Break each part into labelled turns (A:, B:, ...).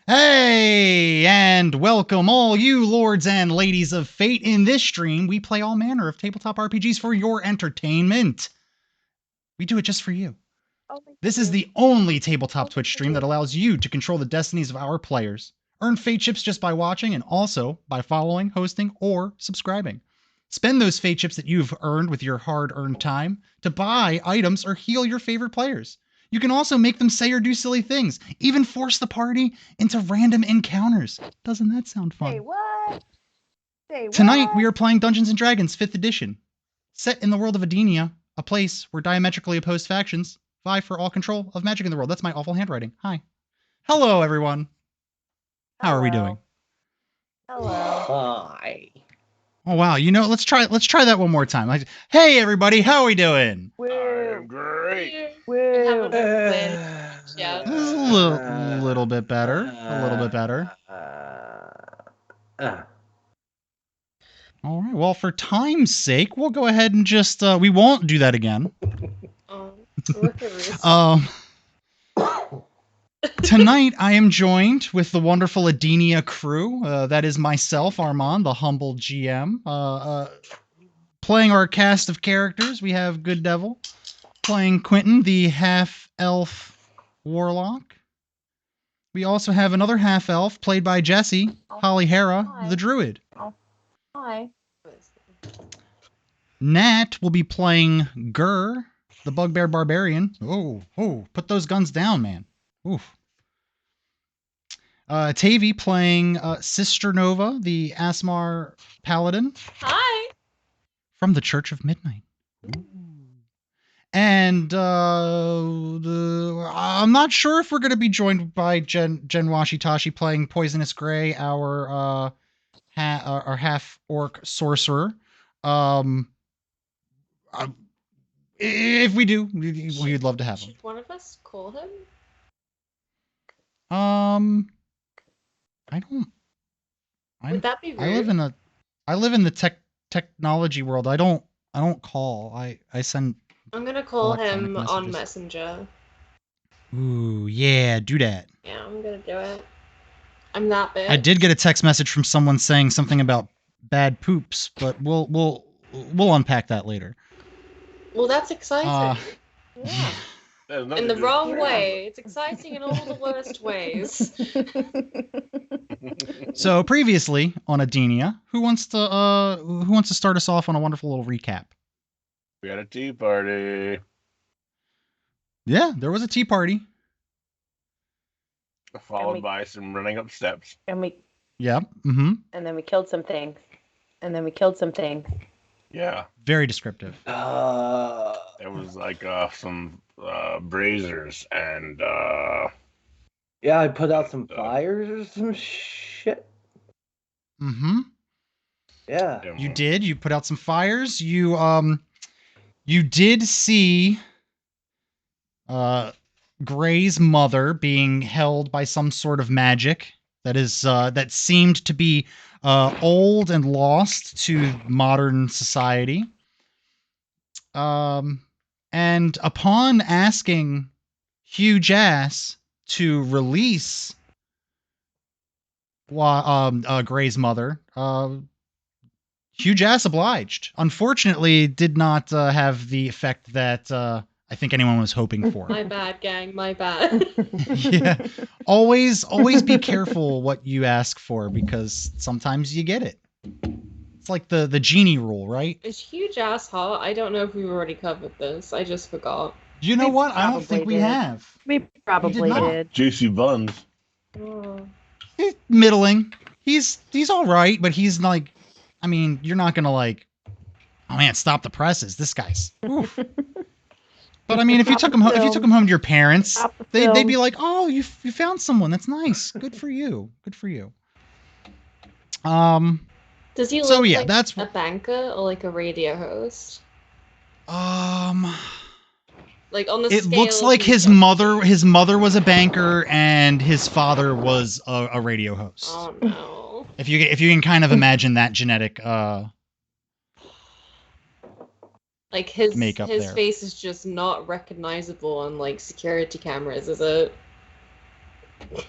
A: Hey, and welcome all you lords and ladies of fate. In this stream, we play all manner of tabletop RPGs for your entertainment. We do it just for you. This is the only tabletop Twitch stream that allows you to control the destinies of our players. Earn fate chips just by watching and also by following, hosting, or subscribing. Spend those fate chips that you've earned with your hard-earned time to buy items or heal your favorite players. You can also make them say or do silly things, even force the party into random encounters. Doesn't that sound fun?
B: Say what?
A: Tonight, we are playing Dungeons & Dragons 5th edition. Set in the world of Edinia, a place where diametrically opposed factions vie for all control of magic in the world. That's my awful handwriting. Hi. Hello, everyone. How are we doing?
B: Hello.
C: Hi.
A: Oh, wow. You know, let's try that one more time. Like, hey, everybody. How are we doing?
C: I'm great.
B: Woo.
A: This is a little bit better. A little bit better. All right. Well, for time's sake, we'll go ahead and just we won't do that again. Tonight, I am joined with the wonderful Edinia crew. That is myself, Armand, the humble GM. Playing our cast of characters, we have Good Devil. Playing Quentin, the half-elf warlock. We also have another half-elf, played by Jesse, Holly Hera, the druid.
B: Hi.
A: Nat will be playing Gur, the bugbear barbarian. Oh, put those guns down, man. Oof. Tavi playing Sister Nova, the Asmar paladin.
D: Hi.
A: From the Church of Midnight. Ooh. And I'm not sure if we're going to be joined by Jen Washitashi playing Poisonous Gray, our half-orc sorcerer. If we do, we'd love to have him.
D: Should one of us call him?
A: I don't.
B: Would that be rude?
A: I live in the technology world. I don't call. I send.
B: I'm gonna call
A: electronic
B: him on
A: messages.
B: Messenger.
A: Ooh, yeah, do that.
B: Yeah, I'm gonna do it. I'm that bitch.
A: I did get a text message from someone saying something about bad poops, but we'll unpack that later.
B: Well, that's exciting.
D: Yeah.
B: In the wrong way. It's exciting in all the worst ways.
A: So previously on Edinia, who wants to start us off on a wonderful little recap?
C: We had a tea party.
A: Yeah, there was a tea party.
C: Followed by some running up steps.
D: And we.
A: Yeah. Mm-hmm.
D: And then we killed some things. And then we killed some things.
C: Yeah.
A: Very descriptive.
C: It was like some braziers and
E: Yeah, I put out some fires or some shit.
A: Mm-hmm.
E: Yeah.
A: You did. You put out some fires. You did see Gray's mother being held by some sort of magic that seemed to be old and lost to modern society. And upon asking Huge Ass to release Gray's mother, Huge Ass obliged. Unfortunately, it did not have the effect that I think anyone was hoping for.
B: My bad, gang. My bad.
A: Yeah. Always be careful what you ask for, because sometimes you get it. It's like the genie rule, right?
B: Is Huge Ass hot? I don't know if we've already covered this. I just forgot.
A: You know
D: We
A: what? I don't think
D: probably
A: we
D: did.
A: have.
D: We probably
A: not.
D: did.
C: juicy buns.
B: Oh.
A: He's middling. He's all right, but he's like, I mean, you're not gonna like, oh man, stop the presses. This guy's. Oof. But I mean, if you took him home to your parents, they'd be like, oh, you found someone. That's nice. Good for you. Good for you.
B: Does he
A: So
B: look
A: yeah,
B: like
A: that's
B: a banker or like a radio host? Like on the
A: It
B: scale
A: looks
B: of
A: like
B: who's
A: his
B: got-
A: mother was a banker and his father was a radio host.
B: Oh no.
A: If you can kind of imagine that genetic
B: Like his
A: makeup there.
B: face is just not recognizable on like security cameras, is it? I'm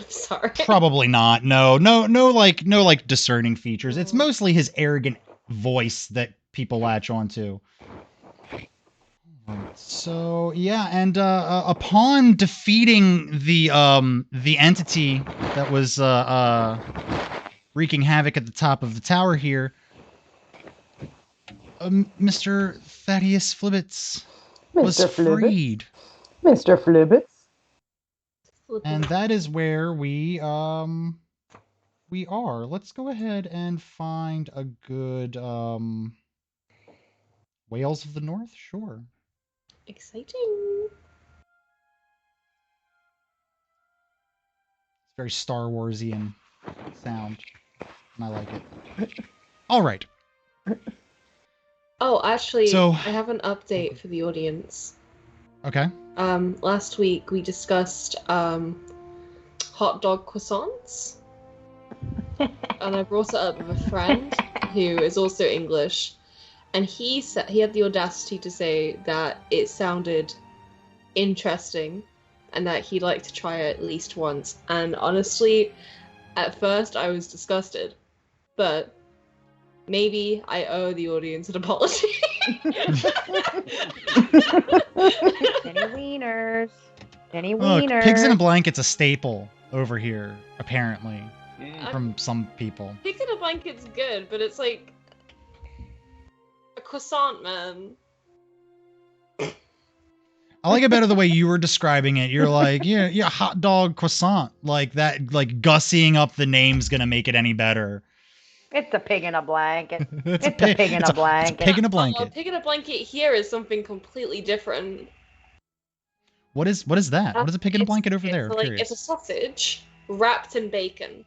B: sorry.
A: Probably not. No like discerning features. It's mostly his arrogant voice that people latch onto. So yeah, and upon defeating the entity that was wreaking havoc at the top of the tower here, Mr. Thaddeus Flibbits was freed.
D: Mr. Flibbits.
A: And that is where we are. Let's go ahead and find a good Wales of the North, sure.
B: Exciting.
A: It's very Star Warsian sound, and I like it. All right.
B: Oh, actually,
A: So-
B: I have an update for the audience.
A: Okay.
B: Last week we discussed hot dog croissants, and I brought it up with a friend who is also English, and he said he had the audacity to say that it sounded interesting, and that he'd like to try it at least once. And honestly, at first I was disgusted, but maybe I owe the audience an apology.
D: Jenny Wieners. Jenny
A: Look,
D: Wieners.
A: pigs in a blanket's a staple over here, apparently, from some people.
B: Pigs in a blanket's good, but it's like a croissant, man.
A: I like it better the way you were describing it. You're like, yeah, hot dog croissant. Like that, like gussying up the name's gonna make it any better.
D: It's a pig in a blanket.
A: It's
D: a pig in a blanket.
A: It's a pig in a
B: A
A: blanket.
B: pig in a blanket here is something completely different.
A: What is that? What is a pig in a blanket over there? I'm
B: It's like
A: curious.
B: it's a sausage wrapped in bacon.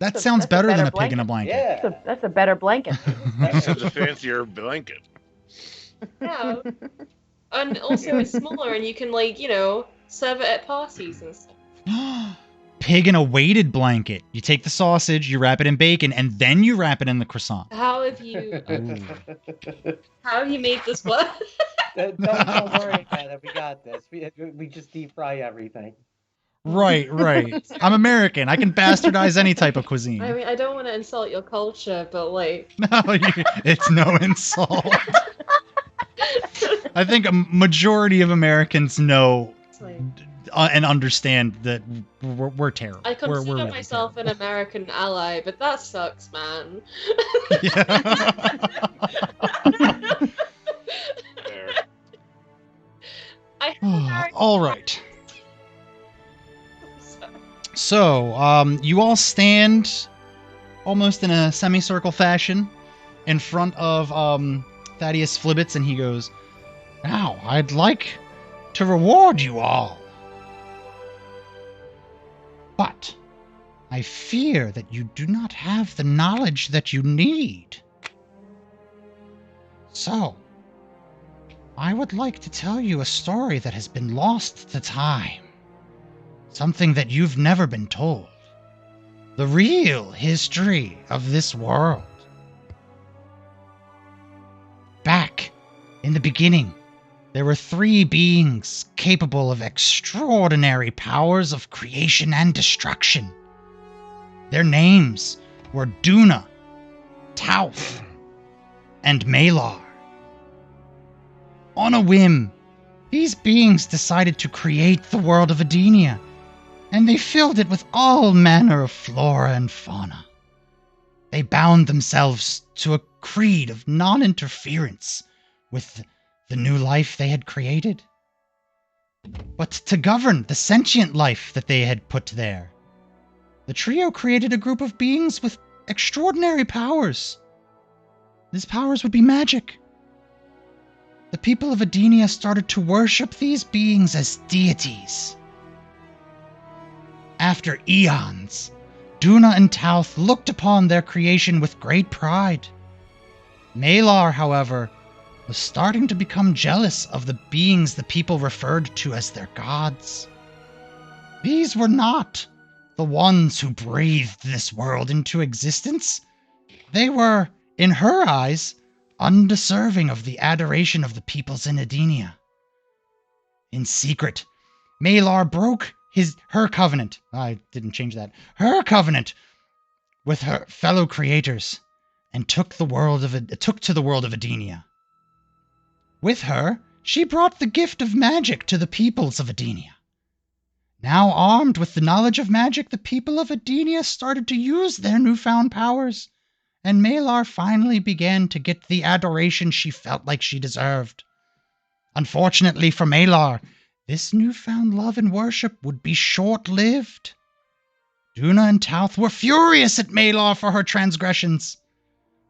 A: That
D: That's
A: sounds
D: a
A: better than
D: better
A: a pig in a blanket.
E: Yeah.
D: That's a better blanket.
C: That's a fancier blanket.
B: Yeah. And also it's smaller, and you can, like, serve it at parties and stuff.
A: Pig in a weighted blanket. You take the sausage, you wrap it in bacon, and then you wrap it in the croissant.
B: How have you made this work?
E: Don't worry about it. We got this. We just deep fry everything.
A: Right. I'm American. I can bastardize any type of cuisine.
B: I mean, I don't want to insult your culture, but like,
A: No, it's no insult. I think a majority of Americans know
B: it's like
A: and understand that we're terrible.
B: I consider
A: We're really
B: myself
A: terrible.
B: an American ally, but that sucks, man.
A: Yeah.
C: There.
B: I have
A: All right. So, you all stand almost in a semicircle fashion in front of Thaddeus Flibbits, and he goes, "Now, I'd like to reward you all. But I fear that you do not have the knowledge that you need. So, I would like to tell you a story that has been lost to time. Something that you've never been told. The real history of this world. Back in the beginning, there were 3 beings capable of extraordinary powers of creation and destruction. Their names were Duna, Tauth, and Malar. On a whim, these beings decided to create the world of Edinia, and they filled it with all manner of flora and fauna. They bound themselves to a creed of non-interference with the new life they had created. But to govern the sentient life that they had put there, the trio created a group of beings with extraordinary powers. These powers would be magic. The people of Edinia started to worship these beings as deities. After eons, Duna and Tauth looked upon their creation with great pride. Malar, however, was starting to become jealous of the beings the people referred to as their gods. These were not the ones who breathed this world into existence. They were, in her eyes, undeserving of the adoration of the peoples in Edinia. In secret, Malar broke her covenant. I didn't change that. Her covenant with her fellow creators, and took to the world of Edinia. With her, she brought the gift of magic to the peoples of Edinia. Now armed with the knowledge of magic, the people of Edinia started to use their newfound powers, and Malar finally began to get the adoration she felt like she deserved. Unfortunately for Malar, this newfound love and worship would be short-lived. Duna and Tauth were furious at Malar for her transgressions.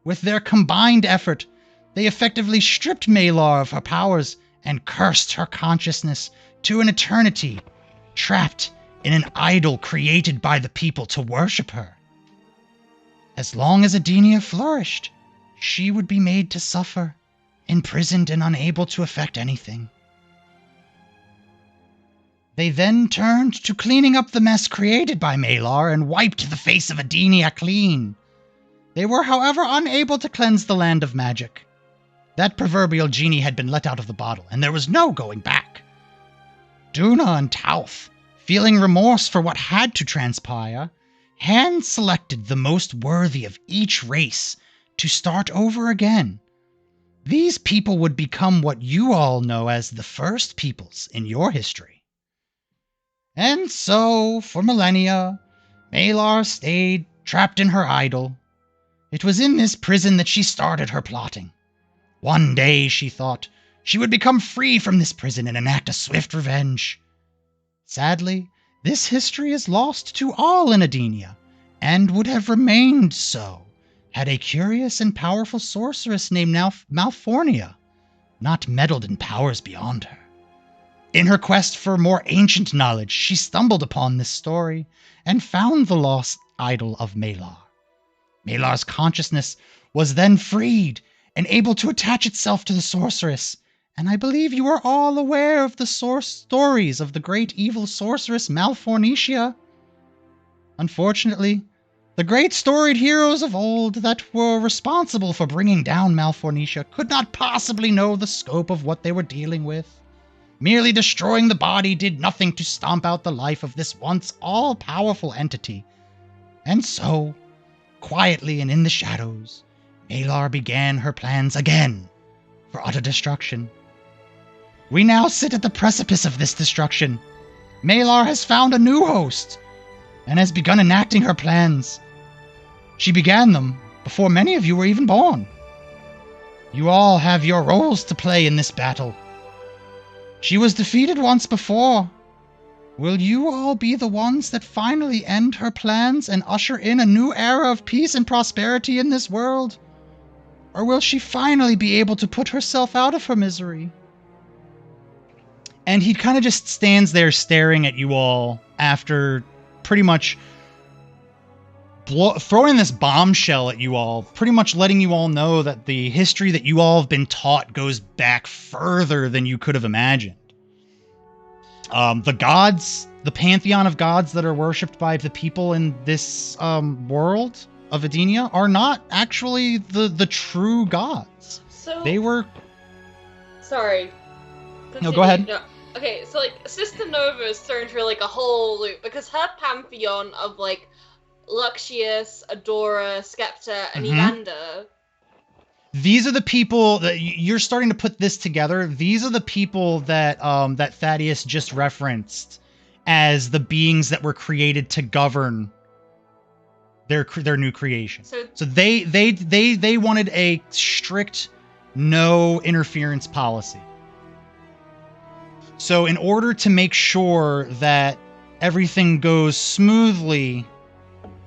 A: With their combined effort, they effectively stripped Malar of her powers and cursed her consciousness to an eternity, trapped in an idol created by the people to worship her. As long as Edinia flourished, she would be made to suffer, imprisoned and unable to affect anything. They then turned to cleaning up the mess created by Malar and wiped the face of Edinia clean. They were, however, unable to cleanse the land of magic. That proverbial genie had been let out of the bottle, and there was no going back. Duna and Tauth, feeling remorse for what had to transpire, hand-selected the most worthy of each race to start over again. These people would become what you all know as the first peoples in your history. And so, for millennia, Malar stayed trapped in her idol. It was in this prison that she started her plotting. One day, she thought, she would become free from this prison and enact a swift revenge. Sadly, this history is lost to all in Edinia, and would have remained so, had a curious and powerful sorceress named Malfornia not meddled in powers beyond her. In her quest for more ancient knowledge, she stumbled upon this story and found the lost idol of Malar. Malar's consciousness was then freed and able to attach itself to the sorceress And I believe you are all aware of the source stories of the great evil sorceress Malfornicia. Unfortunately, the great storied heroes of old that were responsible for bringing down Malfornicia could not possibly know the scope of what they were dealing with. Merely destroying the body did nothing to stomp out the life of this once all-powerful entity. And so, quietly and in the shadows, Malar began her plans again for utter destruction. We now sit at the precipice of this destruction. Malar has found a new host and has begun enacting her plans. She began them before many of you were even born. You all have your roles to play in this battle. She was defeated once before. Will you all be the ones that finally end her plans and usher in a new era of peace and prosperity in this world? Or will she finally be able to put herself out of her misery? And he kind of just stands there staring at you all after pretty much throwing this bombshell at you all, pretty much letting you all know that the history that you all have been taught goes back further than you could have imagined. The gods, the pantheon of gods that are worshipped by the people in this world of Edinia are not actually the true gods.
B: So
A: They were...
B: sorry.
A: No, go ahead.
B: No. Okay, so like Sister Nova is thrown through like a whole loop because her pantheon of like Luxius, Adora, Skepta, and
A: Mhm.
B: Evander.
A: These are the people that you're starting to put this together. These are the people that that Thaddeus just referenced as the beings that were created to govern their new creation. So they wanted a strict no interference policy. So in order to make sure that everything goes smoothly,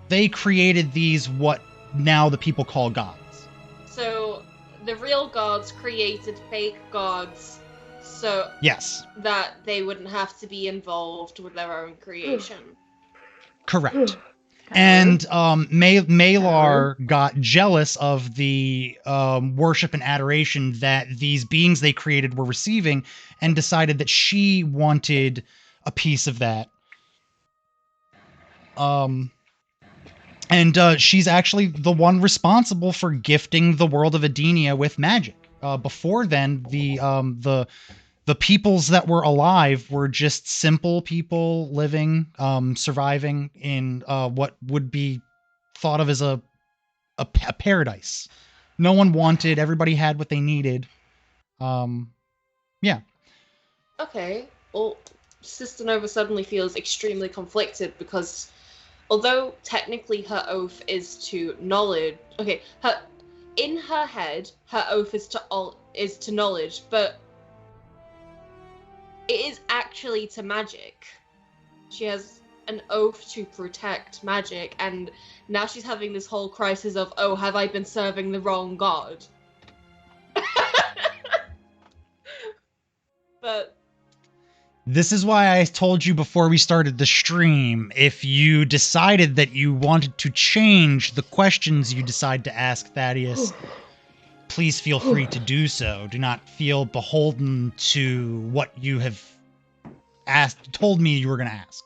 A: they created these what now the people call gods.
B: So the real gods created fake gods so
A: Yes.
B: that they wouldn't have to be involved with their own creation.
A: Correct. And Malar got jealous of the worship and adoration that these beings they created were receiving and decided that she wanted a piece of that. And she's actually the one responsible for gifting the world of Edinia with magic. Before then, the peoples that were alive were just simple people living, surviving in what would be thought of as a paradise. No one wanted, everybody had what they needed. Yeah.
B: Okay, well, Sister Nova suddenly feels extremely conflicted because although technically her oath is to knowledge, in her head, her oath is to knowledge, but it is actually to magic. She has an oath to protect magic, and now she's having this whole crisis of, oh, have I been serving the wrong god? But
A: this is why I told you before we started the stream, if you decided that you wanted to change the questions you decide to ask Thaddeus, please feel free to do so. Do not feel beholden to what you have told me you were going to ask.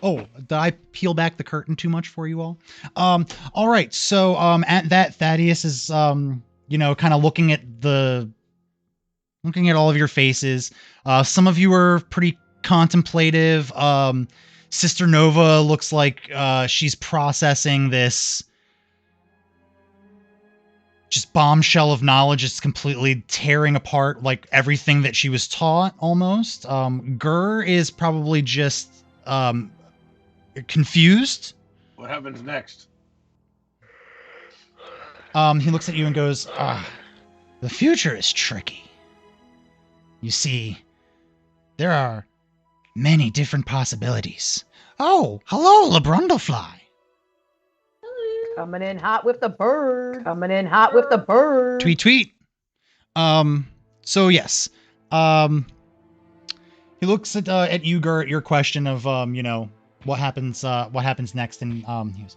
A: Oh, did I peel back the curtain too much for you all? All right. So, at that, Thaddeus is, kind of looking at all of your faces. Some of you are pretty contemplative. Sister Nova looks like she's processing this just bombshell of knowledge. It's completely tearing apart like everything that she was taught almost. Gur is probably just confused.
C: What happens next?
A: He looks at you and goes, the future is tricky. You see, there are many different possibilities. Oh, hello, LeBrundlefly.
D: Coming in hot with the bird. Coming in hot with the bird.
A: Tweet, tweet. So yes. He looks at you, Gur, at your question of, what happens next, and he goes,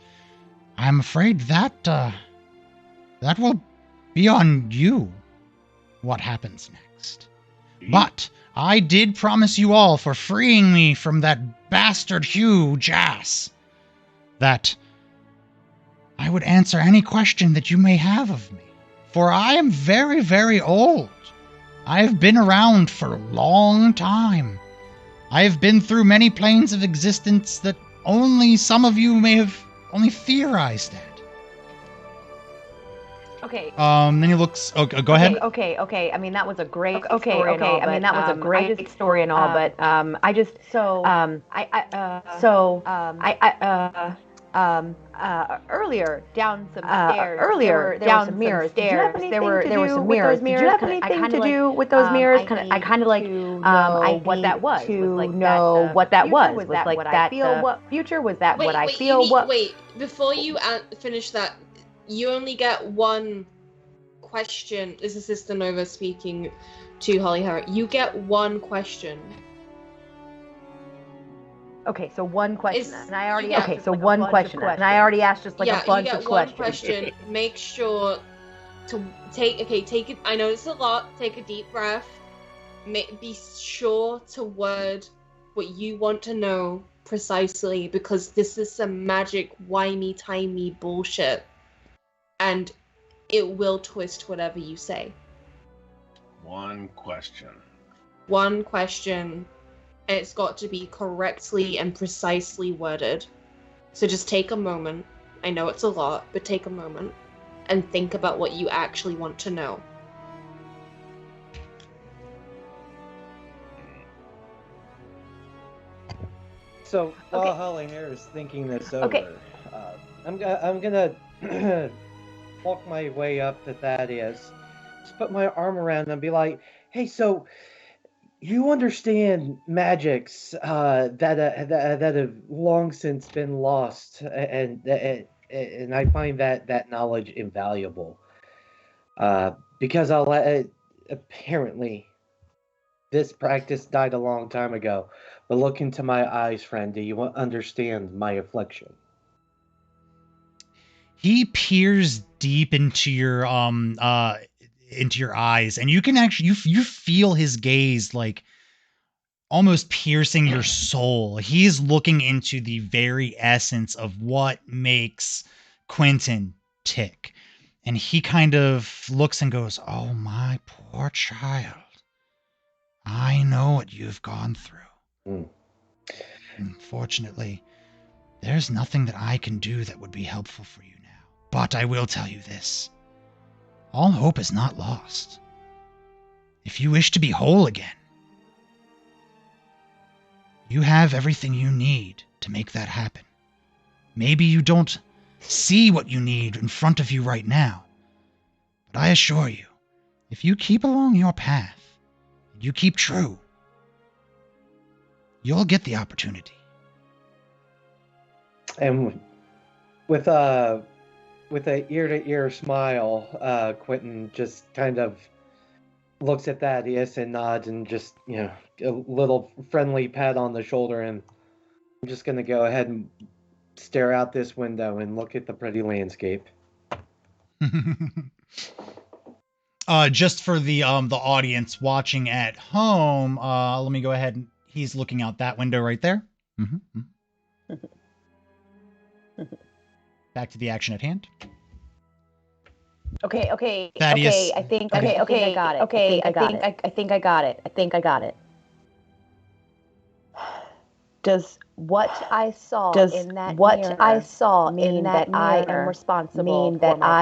A: I'm afraid that will be on you. What happens next? But I did promise you all for freeing me from that bastard Hugh Jass that I would answer any question that you may have of me. For I am very, very old. I have been around for a long time. I have been through many planes of existence that only some of you may have only theorized at.
D: Okay.
A: Then he looks. Oh, go ahead.
D: Okay. I mean, that was a great story and all. I mean, that was a great story and all. But I just earlier down some stairs. There were some mirrors. There were some mirrors. Did you have anything to do with those mirrors? I kind of like what that was. To know what that was. Was that what I feel? What future was that? What I feel? What?
B: Wait, before you finish that, you only get one question. This is Sister Nova speaking to Holly Harrod. You get one question.
D: Okay, so one question, and I already asked. So one question, and I already asked just like a bunch of questions. One question.
B: Make sure to take it. I know it's a lot. Take a deep breath. Be sure to word what you want to know precisely, because this is some magic whiny-timey bullshit, and it will twist whatever you say.
C: One question.
B: One question. And it's got to be correctly and precisely worded. So just take a moment. I know it's a lot, but take a moment and think about what you actually want to know.
E: So while Holly Hare is thinking this over, I'm gonna walk my way up to Thaddeus, just put my arm around him and be like, "Hey, so you understand magics that have long since been lost, and I find that knowledge invaluable, because apparently this practice died a long time ago. But look into my eyes, friend. Do you understand my affliction?"
A: He peers deep into your eyes, and you can actually you feel his gaze like almost piercing your soul. He's looking into the very essence of what makes Quentin tick. And he kind of looks and goes, "Oh, my poor child. I know what you've gone through. Unfortunately, there's nothing that I can do that would be helpful for you now. But I will tell you this. All hope is not lost. If you wish to be whole again, you have everything you need to make that happen. Maybe you don't see what you need in front of you right now, but I assure you, if you keep along your path, and you keep true, you'll get the opportunity."
E: And with a ear-to-ear smile, Quentin just kind of looks at Thaddeus and nods, and just, a little friendly pat on the shoulder, and I'm just gonna go ahead and stare out this window and look at the pretty landscape.
A: Just for the audience watching at home, let me go ahead and he's looking out that window right there. Back to the action at hand.
D: Okay.
A: Thaddeus.
D: I think I got it. I think I got it. Does what I saw in that mean that I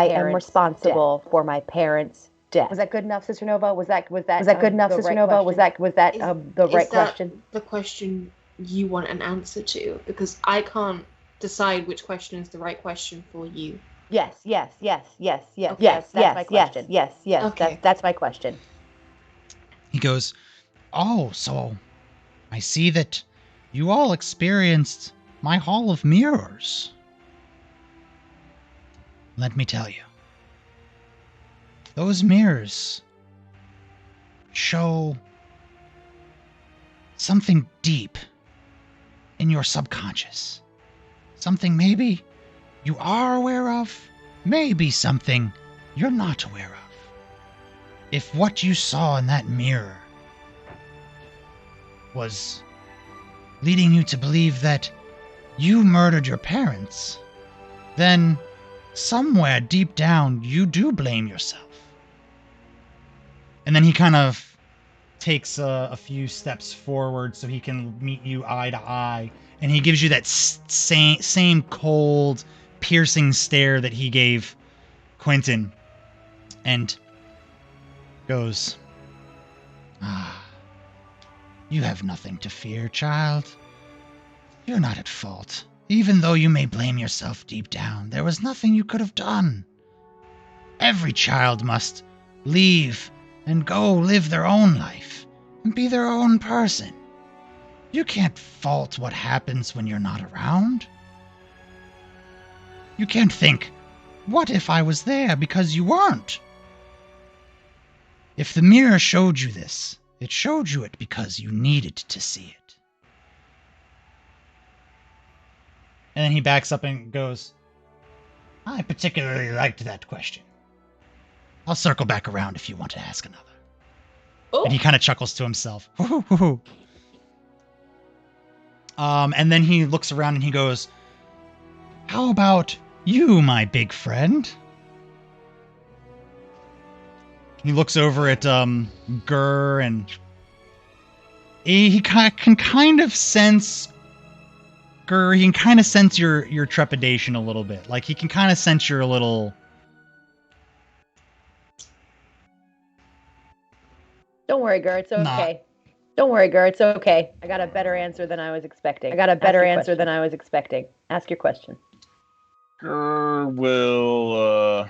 D: am responsible for my parents' death? Was that good enough, Sister Nova? Was that good enough, Sister Nova? Was that the right question?
B: The question you want an answer to, because I can't decide which question is the right question for you.
D: Yes.
B: Okay.
D: That's my question.
A: He goes, "Oh, so I see that you all experienced my Hall of Mirrors. Let me tell you, those mirrors show something deep in your subconscious. Something maybe you are aware of, maybe something you're not aware of. If what you saw in that mirror was leading you to believe that you murdered your parents, then somewhere deep down you do blame yourself. And then he kind of takes a few steps forward so he can meet you eye to eye, and he gives you that same cold, piercing stare that he gave Quentin, and goes, you have nothing to fear, child. You're not at fault. Even though you may blame yourself deep down, there was nothing you could have done. Every child must leave and go live their own life and be their own person. You can't fault what happens when you're not around. You can't think, what if I was there, because you weren't. If the mirror showed you this, it showed you it because you needed to see it. And then he backs up and goes, I particularly liked that question. I'll circle back around if you want to ask another.
B: Oh.
A: And he kind of chuckles to himself. And then he looks around and he goes, how about you, my big friend? He looks over at Gur, and he can kind of sense Gur. He can kind of sense your trepidation a little bit. Like he can kind of sense your little.
D: Don't worry, Gur. It's okay. Don't worry, Gur. It's okay. I got a better answer than I was expecting. Ask your question.
C: Gur will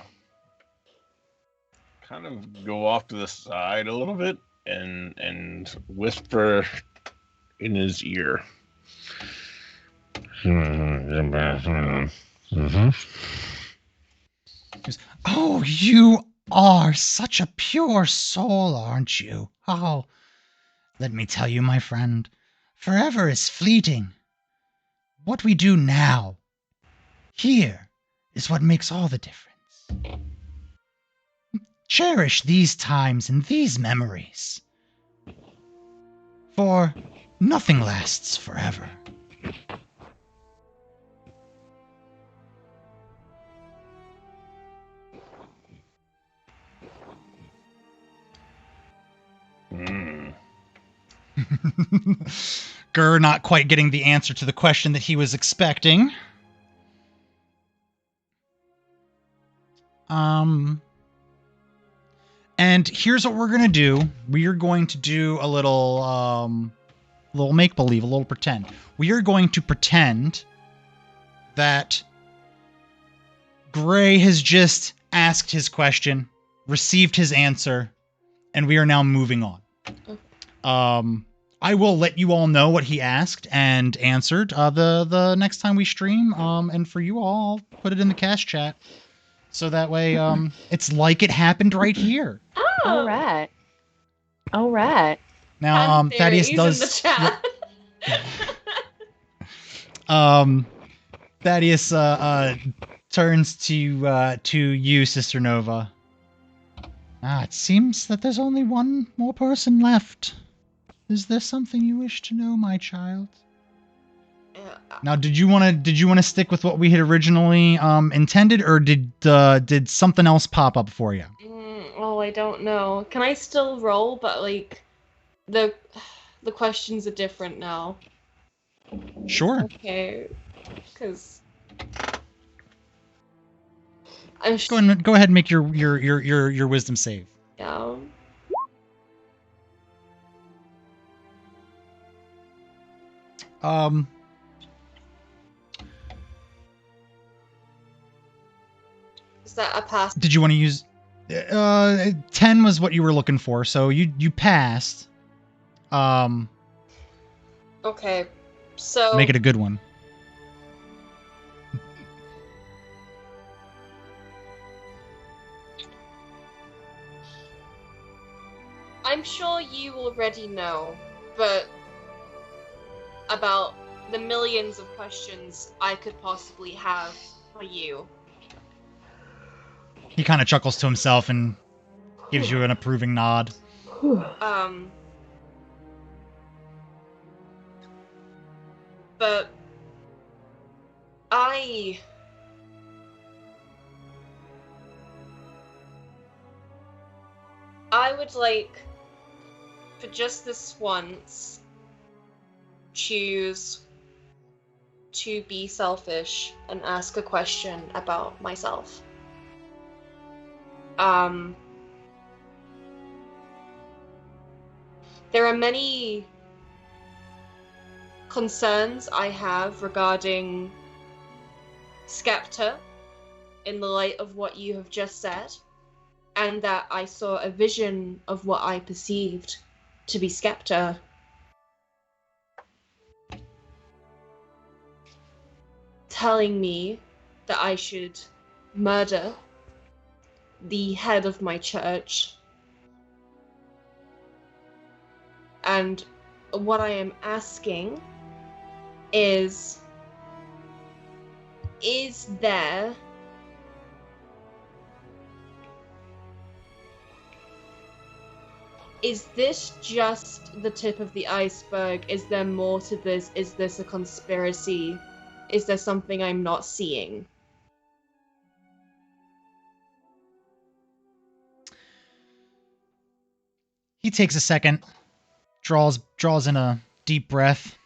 C: kind of go off to the side a little bit and whisper in his ear.
A: Oh, you are such a pure soul, aren't you? Oh, let me tell you, my friend, forever is fleeting. What we do now, here, is what makes all the difference. Cherish these times and these memories, for nothing lasts forever. Gur not quite getting the answer to the question that he was expecting. And here's what we're gonna do. We are going to do a little make-believe, a little pretend. We are going to pretend that Gray has just asked his question, received his answer, and we are now moving on. I will let you all know what he asked and answered the next time we stream. And for you all, I'll put it in the cast chat. So that way, it's like it happened right here.
D: Oh. All right.
A: Now, Thaddeus does.
B: In the chat.
A: Thaddeus turns to you, Sister Nova. It seems that there's only one more person left. Is there something you wish to know, my child? Now, did you want to stick with what we had originally intended, or did something else pop up for you?
B: I don't know. Can I still roll? But like, the questions are different now.
A: Sure.
B: Okay, because I'm
A: go ahead and make your wisdom save.
B: Yeah. Is that a pass?
A: Did you want to use 10 was what you were looking for, so you passed.
B: Okay. So
A: make it a good one.
B: I'm sure you already know, but about the millions of questions I could possibly have for you.
A: He kind of chuckles to himself and gives you an approving nod.
B: But I would like, for just this once, choose to be selfish and ask a question about myself. There are many concerns I have regarding Skepta in the light of what you have just said, and that I saw a vision of what I perceived to be Skepta. Telling me that I should murder the head of my church. And what I am asking is there is this just the tip of the iceberg? Is there more to this? Is this a conspiracy? Is there something I'm not seeing?
A: He takes a second, draws in a deep breath,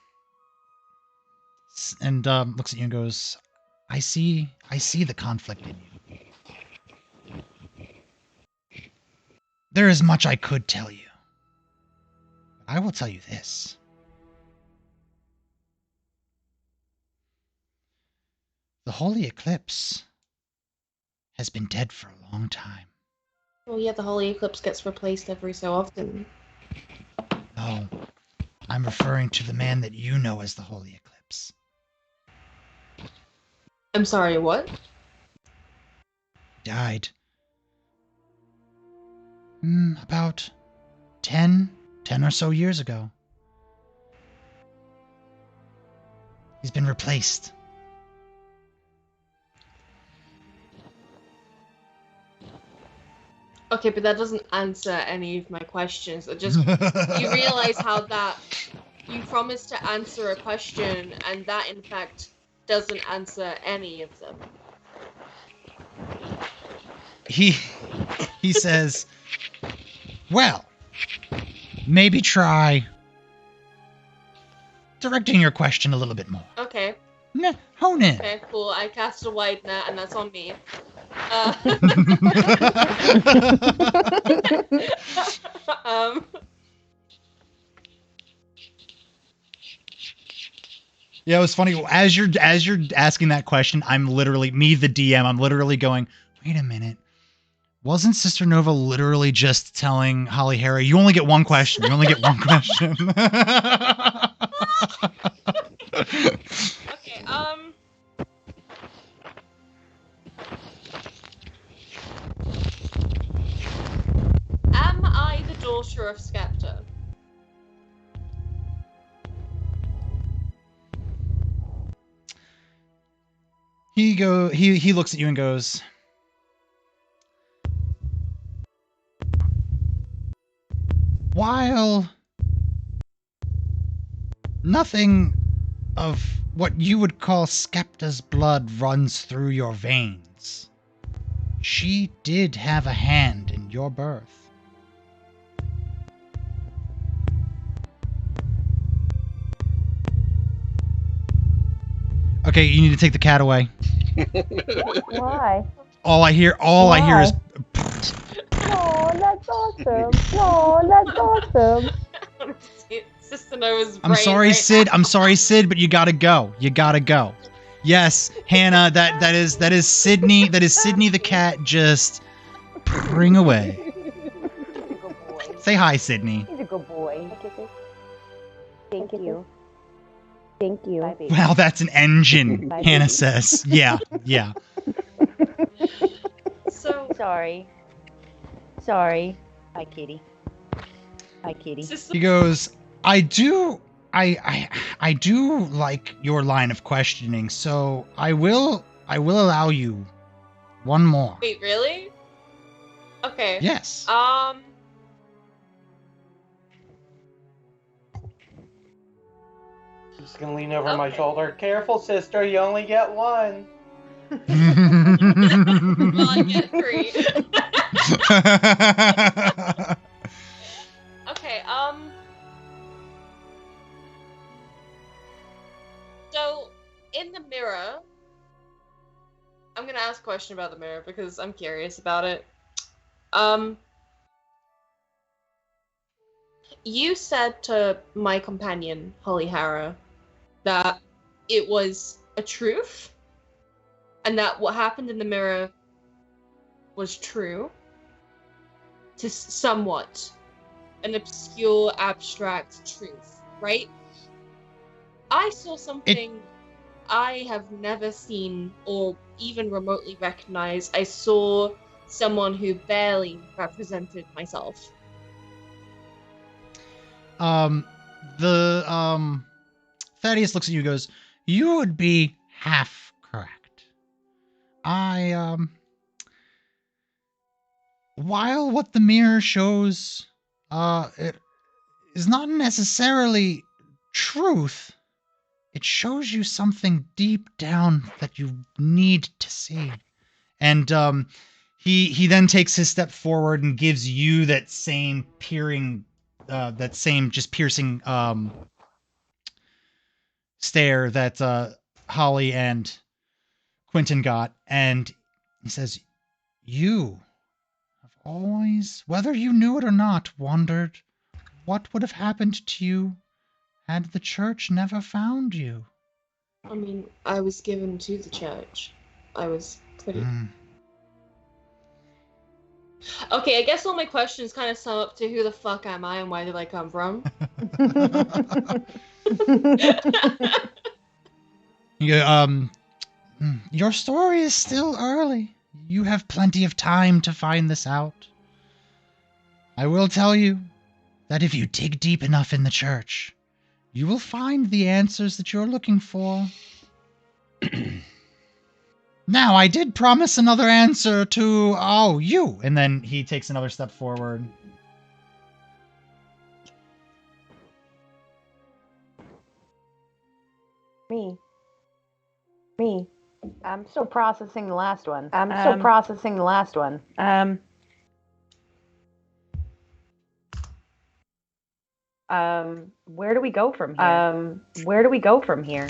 A: and looks at you and goes, I see the conflict in you. There is much I could tell you. I will tell you this. The Holy Eclipse has been dead for a long time.
B: Well, yeah, the Holy Eclipse gets replaced every so often.
A: No, I'm referring to the man that you know as the Holy Eclipse.
B: I'm sorry, what?
A: Died. About 10 or so years ago. He's been replaced.
B: Okay, but that doesn't answer any of my questions. It just, you realize how that, you promised to answer a question, and that, in fact, doesn't answer any of them.
A: He says, well, maybe try directing your question a little bit more.
B: Okay.
A: Hone in.
B: Okay, cool. I cast a wide net, and that's on me.
A: Yeah, it was funny. As you're asking that question, I'm literally, me the DM, I'm literally going, wait a minute. Wasn't Sister Nova literally just telling Holly Harry, you only get one question. You only get one question.
B: Okay, am I the daughter of Skepta?
A: He looks at you and goes, while nothing of what you would call Skepta's blood runs through your veins, she did have a hand in your birth. Okay, you need to take the cat away.
D: Why?
A: All I hear is.
D: Oh, that's awesome. Oh, that's awesome.
B: Sister Nova's
A: I'm sorry, Sid. I'm sorry, Sid, but you gotta go. You gotta go. Yes, Hannah. That is Sydney. That is Sydney the cat. Just bring away.
D: He's a good boy.
A: Say hi, Sydney.
D: He's a good boy. Thank you. Thank you. Bye, baby.
A: Wow, that's an engine.
D: Bye,
A: Hannah
D: baby.
A: says. Yeah.
B: So
D: Sorry. Hi, kitty.
B: Sister
A: He goes, I do like your line of questioning, so I will allow you one more.
B: Wait, really? Okay.
A: Yes.
E: Just gonna lean over my shoulder. Careful, sister, you only get one.
B: I get 3. Okay, so, in the mirror, I'm gonna ask a question about the mirror because I'm curious about it. You said to my companion, Holly Hara, that it was a truth, and that what happened in the mirror was true, to somewhat an obscure, abstract truth, right? I saw something I have never seen or even remotely recognized. I saw someone who barely represented myself.
A: Thaddeus looks at you and goes, you would be half correct. While what the mirror shows, it is not necessarily truth, it shows you something deep down that you need to see. And, he then takes his step forward and gives you that same piercing, stare that Holly and Quentin got, and he says, you have always, whether you knew it or not, wondered what would have happened to you had the church never found you.
B: I mean, I was given to the church. I was pretty... Okay, I guess all my questions kind of sum up to who the fuck am I and where did I come from?
A: Your story is still early. You have plenty of time to find this out. I will tell you that if you dig deep enough in the church, you will find the answers that you're looking for. Now, I did promise another answer to, you. And then he takes another step forward.
D: Me. I'm still processing the last one. Where do we go from here?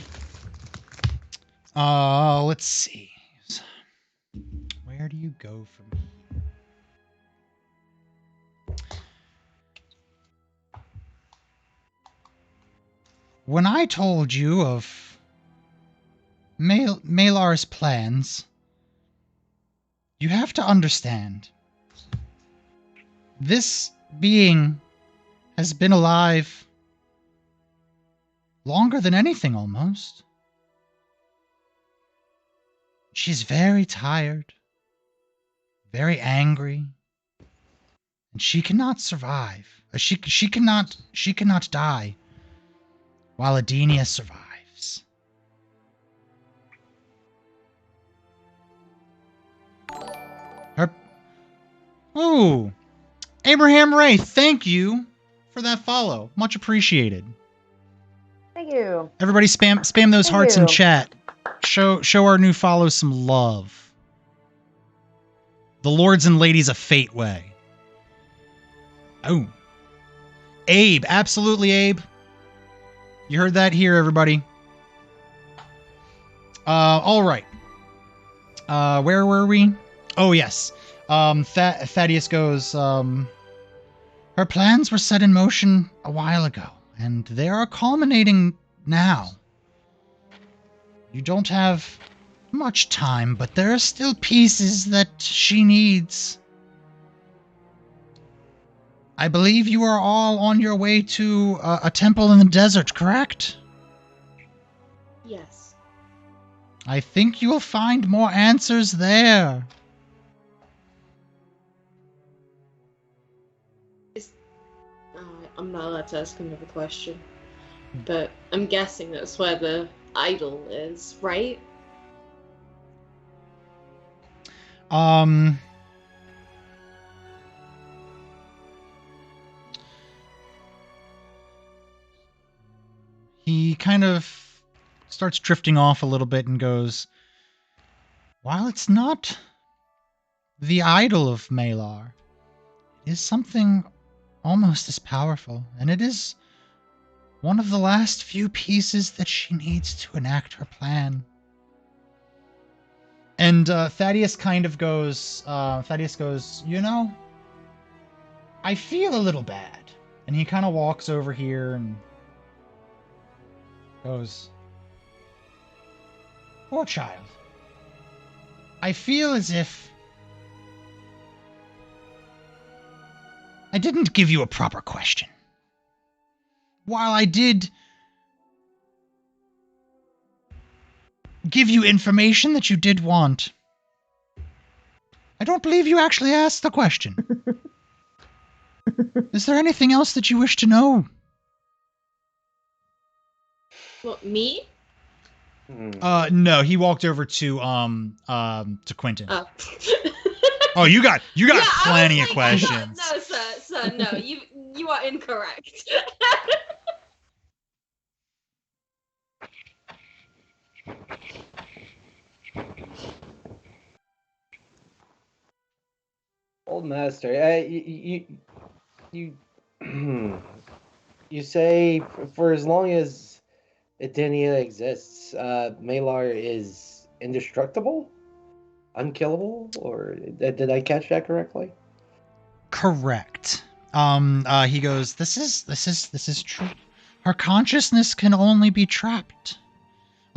A: Let's see. Where do you go from here? When I told you of Malar's plans, you have to understand. This being has been alive longer than anything, almost. She's very tired, very angry, and she cannot survive. She cannot die while Edinia survives. Abraham Ray, thank you for that follow. Much appreciated.
D: Thank you.
A: Everybody spam those hearts in chat. Show our new follows some love. The Lords and Ladies of Fate way. Oh. Abe, absolutely Abe. You heard that here, everybody. All right. Where were we? Oh, yes. Thaddeus goes, her plans were set in motion a while ago, and they are culminating now. You don't have much time, but there are still pieces that she needs. I believe you are all on your way to a temple in the desert, correct?
B: Yes.
A: I think you will find more answers there.
B: I'm not allowed to ask another question, but I'm guessing that's where the idol is, right?
A: he kind of starts drifting off a little bit and goes, while it's not the idol of Malar, it is something almost as powerful, and it is one of the last few pieces that she needs to enact her plan. And Thaddeus kind of goes, you know, I feel a little bad. And he kind of walks over here and goes, poor child. I feel as if I didn't give you a proper question. While I did give you information that you did want, I don't believe you actually asked the question. Is there anything else that you wish to know?
B: What, me?
A: No, he walked over to Quentin.
B: Oh.
A: Oh, you got
B: Yeah,
A: plenty of
B: like,
A: questions.
B: No, sir, no, you are incorrect.
E: Old master, you you say for as long as Edinia exists, Malar is indestructible, unkillable, or did I catch that correctly?
A: Correct. He goes, this is true. Her consciousness can only be trapped.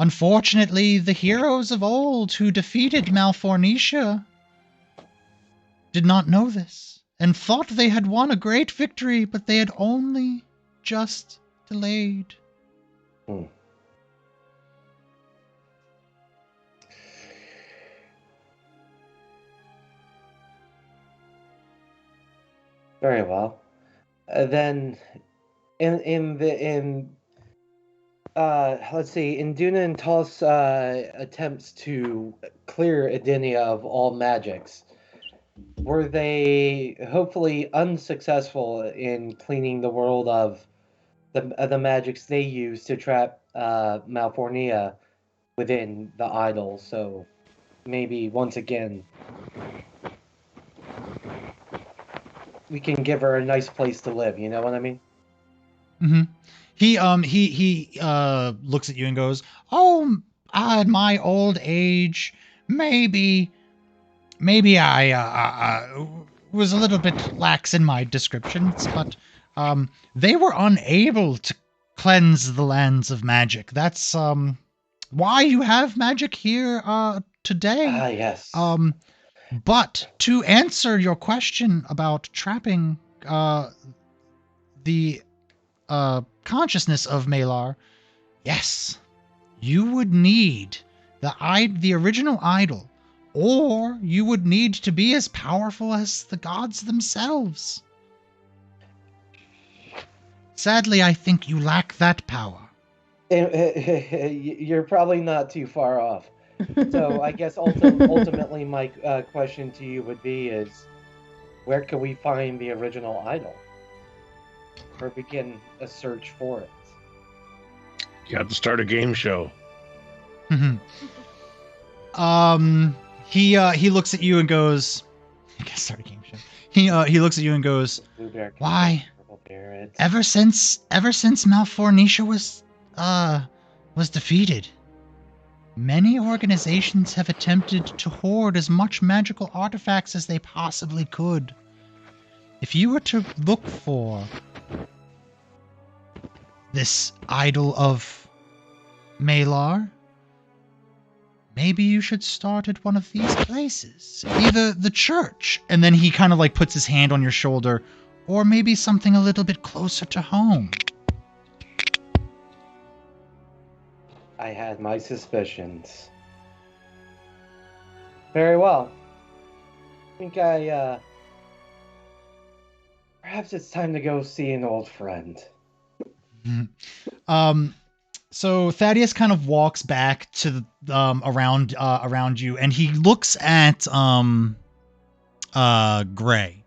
A: Unfortunately, the heroes of old who defeated Malfornicia did not know this, and thought they had won a great victory, but they had only just delayed.
E: Very well. Then, let's see. In Duna and Toss attempts to clear Edinia of all magics, were they hopefully unsuccessful in cleaning the world of the magics they used to trap Malfornia within the idol? So maybe once again we can give her a nice place to live. You know what I mean?
A: Mm-hmm. He looks at you and goes, "Oh, at my old age, maybe I was a little bit lax in my descriptions, but they were unable to cleanse the lands of magic. That's why you have magic here today.
E: Ah, yes.
A: But to answer your question about trapping the consciousness of Malar, yes, you would need the original idol, or you would need to be as powerful as the gods themselves. Sadly, I think you lack that power.
E: You're probably not too far off. So I guess ultimately my question to you would be is, where can we find the original idol? Or begin a search for it?
C: You have to start a game show.
A: He looks at you and goes, I guess start a game show. He looks at you and goes, why? Ever since Malfornicia was defeated, many organizations have attempted to hoard as much magical artifacts as they possibly could. If you were to look for this idol of Malar, maybe you should start at one of these places. Either the church, and then he kind of like puts his hand on your shoulder, or maybe something a little bit closer to home.
E: I had my suspicions. Very well. I think perhaps it's time to go see an old friend.
A: So Thaddeus kind of walks back to the around you, and he looks at Gray.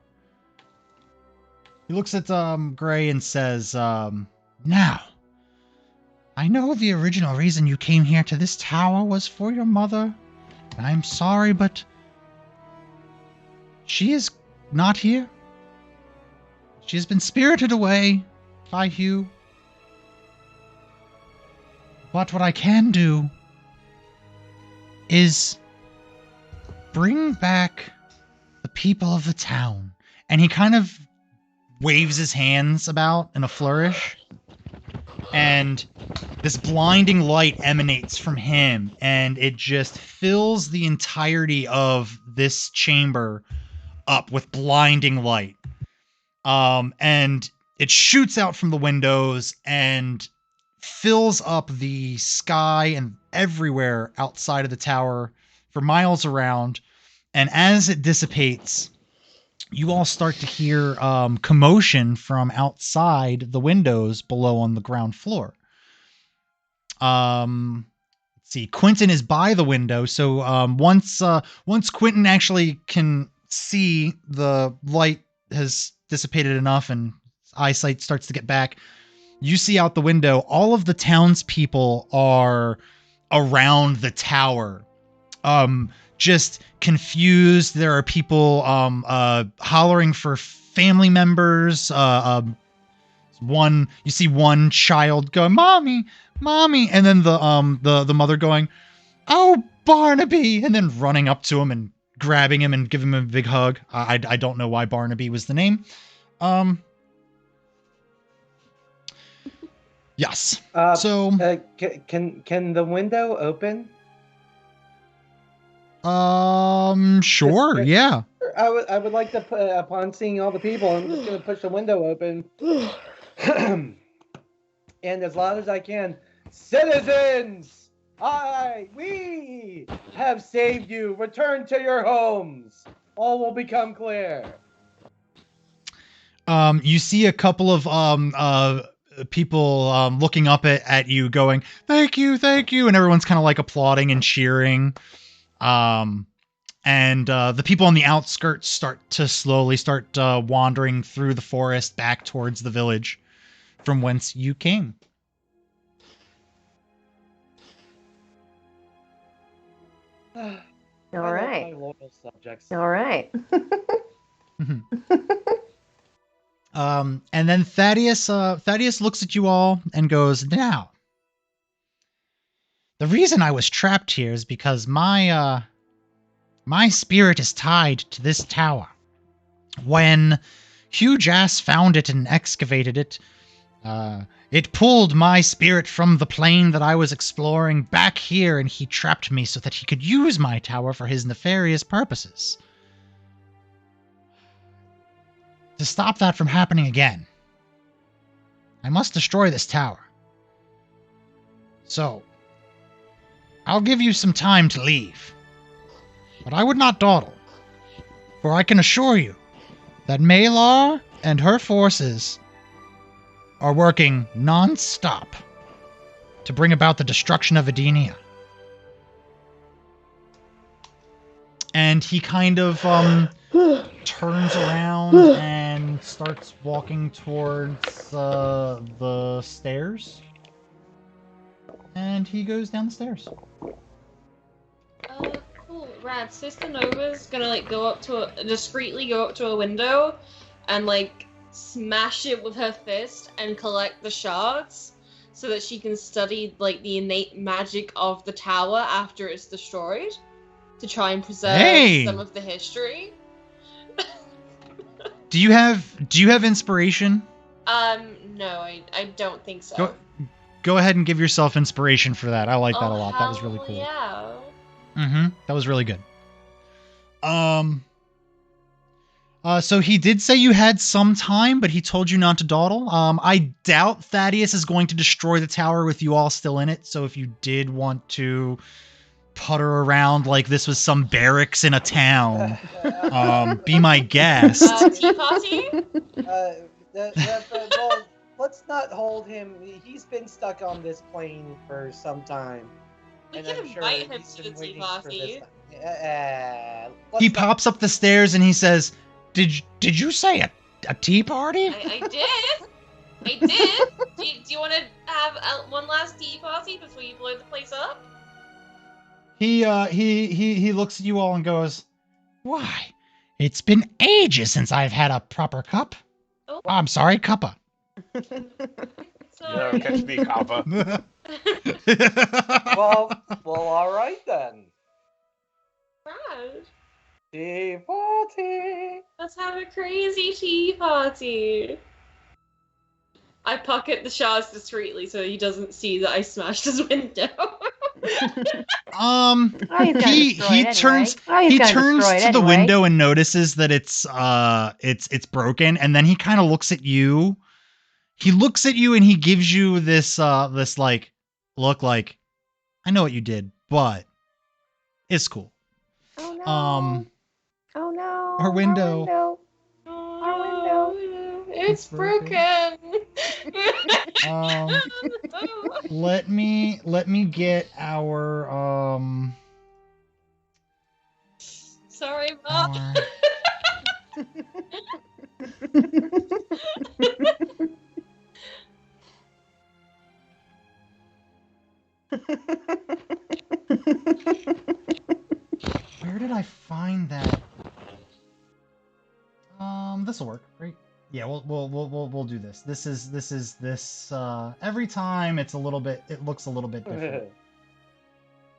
A: He looks at Gray and says, "Now, I I know the original reason you came here to this tower was for your mother. I'm sorry, but she is not here. She has been spirited away by Hugh. But what I can do is bring back the people of the town. And he kind of waves his hands about in a flourish. And this blinding light emanates from him, and it just fills the entirety of this chamber up with blinding light. And it shoots out from the windows and fills up the sky and everywhere outside of the tower for miles around. And as it dissipates, you all start to hear commotion from outside the windows below on the ground floor. Let's see. Quentin is by the window, so once Quentin actually can see the light has dissipated enough and eyesight starts to get back, you see out the window all of the townspeople are around the tower. Just confused. There are people hollering for family members. You see one child go, "Mommy, Mommy," and then the mother going, "Oh, Barnaby," and then running up to him and grabbing him and giving him a big hug. I don't know why Barnaby was the name. Yes.
E: Can the window open?
A: Sure, yeah.
E: I would like to, upon seeing all the people, I'm just going to push the window open. And as loud as I can, "Citizens, we have saved you. Return to your homes. All will become clear."
A: You see a couple of people looking up at you going, thank you, and everyone's kind of like applauding and cheering. And the people on the outskirts start to slowly wandering through the forest back towards the village from whence you came.
D: All right.
E: My loyal subjects.
D: All right.
A: And then Thaddeus looks at you all and goes, "Now, the reason I was trapped here is because my spirit is tied to this tower. When Hugh Jass found it and excavated it, it pulled my spirit from the plane that I was exploring back here, and he trapped me so that he could use my tower for his nefarious purposes. To stop that from happening again, I must destroy this tower. So, I'll give you some time to leave. But I would not dawdle, for I can assure you that Malar and her forces are working non-stop to bring about the destruction of Edinia." And he kind of turns around and starts walking towards the stairs. And he goes down the stairs.
B: Cool. Rad. Sister Nova's gonna discreetly go up to a window and smash it with her fist and collect the shards so that she can study the innate magic of the tower after it's destroyed to try and preserve some of the history.
A: Do you have inspiration?
B: No, I don't think so.
A: Go ahead and give yourself inspiration for that. I like that a lot. That was really cool.
B: Yeah.
A: That was really good. So he did say you had some time, but he told you not to dawdle. I doubt Thaddeus is going to destroy the tower with you all still in it. So if you did want to putter around like this was some barracks in a town, be my guest.
B: Tea party?
E: Well, let's not hold him. He's been stuck on this plane for some time.
B: We
E: And
B: can
E: I'm sure
B: invite him
E: he's
B: to
E: been
B: the tea
E: waiting for
B: party.
E: this.
A: He pops up the stairs and he says, Did you say a tea party?"
B: I did. I did. Do you want to have one last tea party before you blow the place up?
A: He looks at you all and goes, "Why? It's been ages since I've had a proper cup.
B: Oh.
A: I'm sorry, cuppa."
C: Yeah, catch me, Kappa.
E: Well, all right then.
B: Right.
E: Tea party.
B: Let's have a crazy tea party. I pocket the shards discreetly so he doesn't see that I smashed his window.
A: He turns to the window and notices that it's broken, and then he kind of looks at you. He looks at you and he gives you this like look like, I know what you did, but it's cool.
D: Oh no. Oh no.
A: Our window.
D: Our window.
B: It's broken.
A: Let me get our
B: Sorry, Mom.
A: Where did I find that? This'll work, right? Yeah, we'll do this. This every time it looks a little bit different.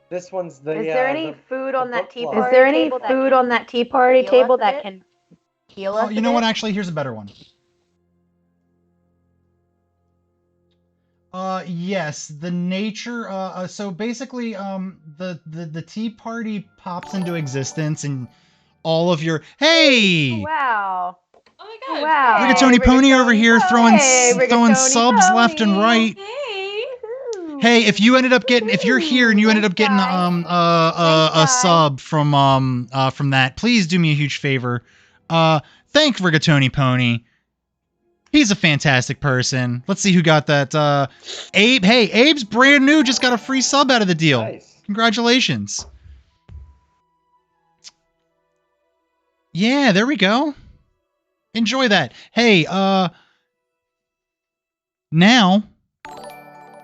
E: This one's the.
D: Is there any food on that tea party?
E: Is
D: there any food on that tea party table that can heal us?
A: You know what? Actually, here's a better one. Yes, the nature. So basically, the tea party pops into existence, and all of your
D: Wow.
B: Oh my god.
D: Wow.
A: Rigatoni Pony over here throwing subs left and right.
B: Hey.
A: Hey, if you're here and you ended up getting a sub from that, please do me a huge favor. Thank Rigatoni Pony. He's a fantastic person. Let's see who got that. Abe. Hey, Abe's brand new. Just got a free sub out of the deal.
E: Nice.
A: Congratulations. Yeah, there we go. Enjoy that. Hey, now,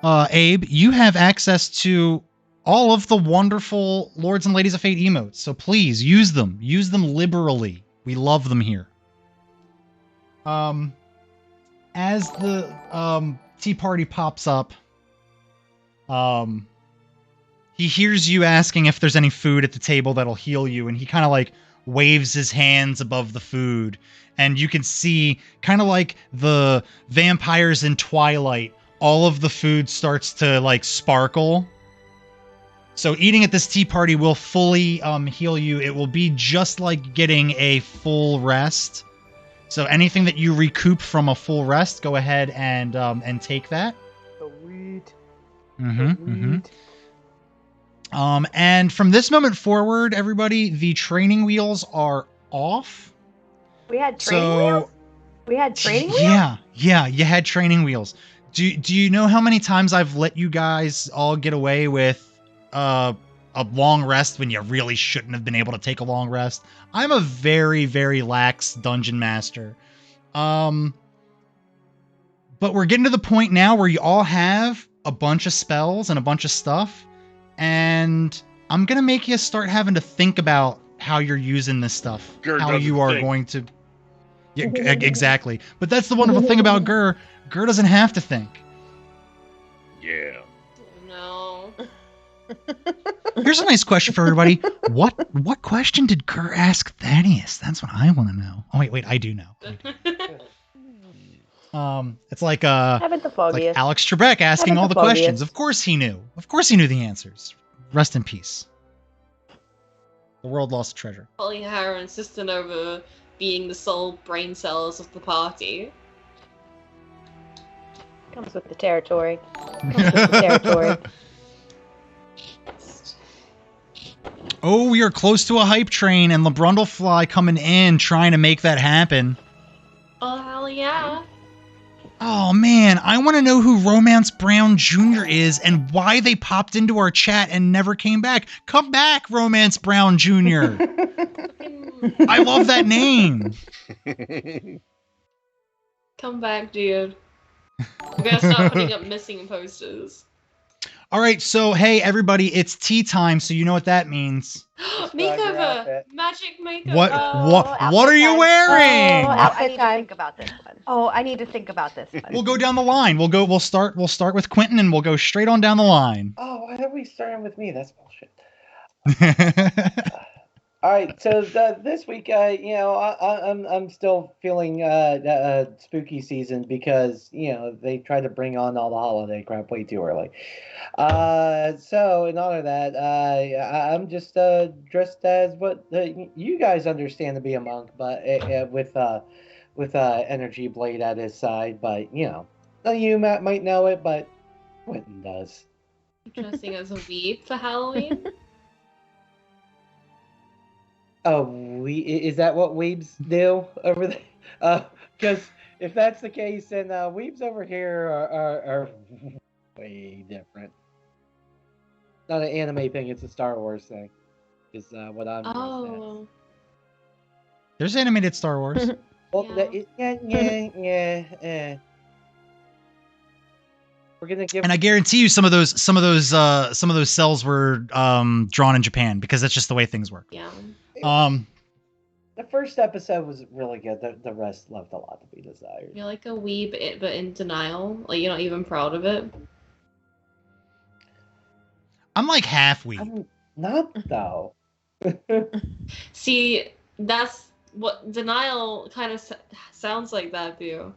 A: Abe, you have access to all of the wonderful Lords and Ladies of Fate emotes. So please use them. Use them liberally. We love them here. As the tea party pops up, he hears you asking if there's any food at the table that'll heal you, and he kind of like waves his hands above the food, and you can see, kind of like the vampires in Twilight, all of the food starts to like sparkle. So eating at this tea party will fully heal you. It will be just like getting a full rest. So anything that you recoup from a full rest, go ahead and take that.
D: Sweet.
A: And from this moment forward, everybody, the training wheels are off.
D: We had training wheels? We had training wheels?
A: Yeah, you had training wheels. Do you know how many times I've let you guys all get away with a long rest when you really shouldn't have been able to take a long rest? I'm a very, very lax dungeon master. But we're getting to the point now where you all have a bunch of spells and a bunch of stuff, and I'm going to make you start having to think about how you're using this stuff. How you are going to... Yeah, exactly. But that's the wonderful thing about Gur. Gur doesn't have to think.
C: Yeah.
B: No.
A: Here's a nice question for everybody. What question did Gur ask Thaddeus? That's what I want to know. Oh wait, I do know. It's like like Alex Trebek asking all the questions. Of course he knew. Of course he knew the answers. Rest in peace. The world lost a treasure.
B: Polyhara insisting over being the sole brain cells of the party.
D: Comes with the territory.
A: Oh, we are close to a hype train, and LeBrundlefly coming in, trying to make that happen.
B: Oh, hell yeah.
A: Oh, man, I want to know who Romance Brown Jr. is and why they popped into our chat and never came back. Come back, Romance Brown Jr. I love that name.
B: Come back, dude. We're gonna start putting up missing posters.
A: All right, so hey everybody, it's tea time, so you know what that means.
B: Makeover! Magic makeover!
A: What are you wearing?
D: I need to think about this one. Oh, I need to think about this one.
A: We'll go down the line. We'll start with Quentin, and we'll go straight on down the line.
E: Oh, why are we starting with me? That's bullshit. All right, so this week, I'm still feeling spooky season because they tried to bring on all the holiday crap way too early. So in honor of that, I'm just dressed as what you guys understand to be a monk, but with energy blade at his side. But none of you might know it, but Quentin does.
B: Dressing as a weeb for Halloween.
E: Oh, is that what weebs do over there? Because if that's the case, then weebs over here are way different. Not an anime thing; it's a Star Wars thing. Is what I'm.
B: Oh.
A: There's animated Star Wars.
E: Well, yeah. We're gonna give.
A: And I guarantee you, some of those cells were drawn in Japan because that's just the way things work.
B: Yeah.
E: The first episode was really good. The rest left a lot to be desired.
B: You're like a weeb, but in denial. Like you're not even proud of it.
A: I'm like half weeb.
E: I'm not though.
B: See, that's what denial kind of sounds like that, too.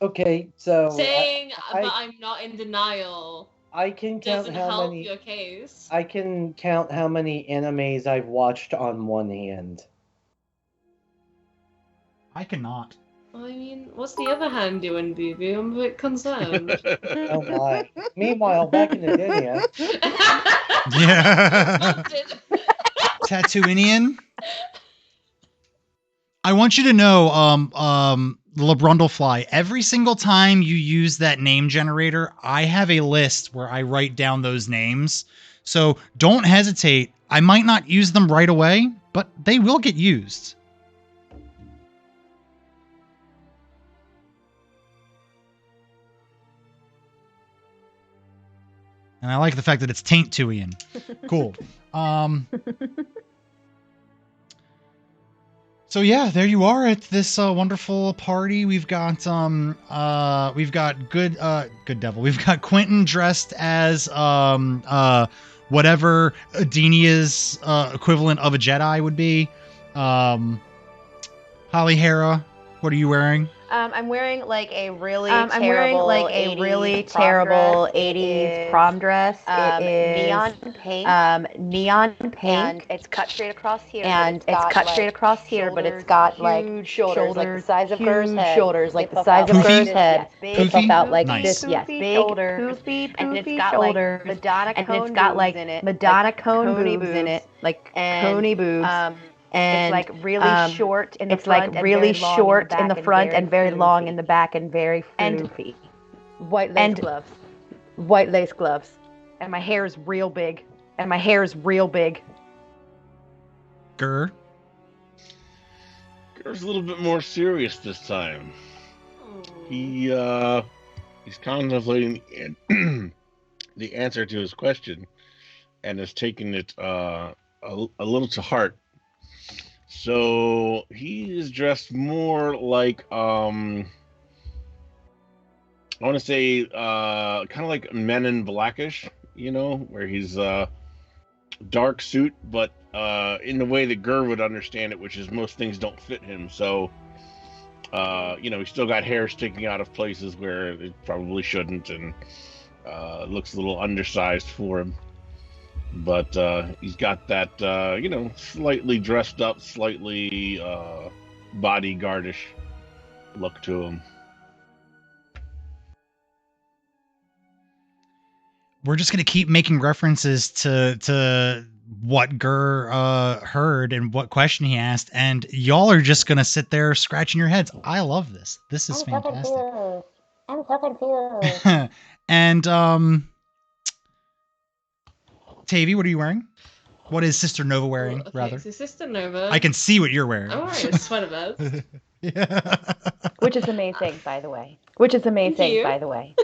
E: Okay, so
B: saying, but I'm not in denial.
E: I can count
B: doesn't
E: how
B: help
E: many.
B: Your case.
E: I can count how many animes I've watched on one hand.
A: I cannot.
B: I mean, what's the other hand doing, BB? I'm a bit concerned.
E: Oh my. Meanwhile, back in Edinia.
A: Yeah. Tatooinian. I want you to know, LeBrundlefly, every single time you use that name generator, I have a list where I write down those names. So don't hesitate. I might not use them right away, but they will get used. And I like the fact that it's Taint-Tuian. Cool. So yeah, there you are at this wonderful party. We've got good devil. We've got Quentin dressed as whatever Edinia's equivalent of a Jedi would be. Holly Hera, what are you wearing?
D: I'm wearing like a really terrible 80s prom dress. It is neon pink.
F: And it's cut straight across here.
D: But it's got like
F: huge shoulders, like the size of Gur's head.
D: Shoulders like the size of Gur's head.
F: They
D: puff out like
A: Nice.
D: this. Yes, big, poofy,
F: and it's got
D: shoulders.
F: like Madonna
D: and
F: cone
D: it's got like
F: boobs in it.
D: Madonna
F: like
D: cone
F: coney
D: boobs in it, like
F: And,
D: coney boobs. And
F: it's like really short in the
D: it's
F: front.
D: like really short in the front and very long
F: floofy.
D: in the back and very
F: And
D: floofy.
F: White lace
D: and-
F: gloves.
D: White lace gloves.
F: And my hair is real big.
A: Gur.
C: Gur's a little bit more serious this time. He's contemplating the answer to his question and has taken it a little to heart. So he is dressed more like I want to say kind of like Men in Blackish, where he's dark suit, but in the way that Gur would understand it, which is most things don't fit him. So he's still got hair sticking out of places where it probably shouldn't, and looks a little undersized for him. But he's got that, slightly dressed up, slightly bodyguardish look to him.
A: We're just gonna keep making references to what Gur heard and what question he asked, and y'all are just gonna sit there scratching your heads. I love this. This is fantastic.
F: I'm so confused.
A: And Tavy, what are you wearing? What is Sister Nova wearing,
B: Okay,
A: rather?
B: so Sister Nova.
A: I can see what you're wearing.
B: I'm wearing a sweater vest.
A: Yeah.
F: Which is amazing, by the way.
D: Which is amazing, by the way.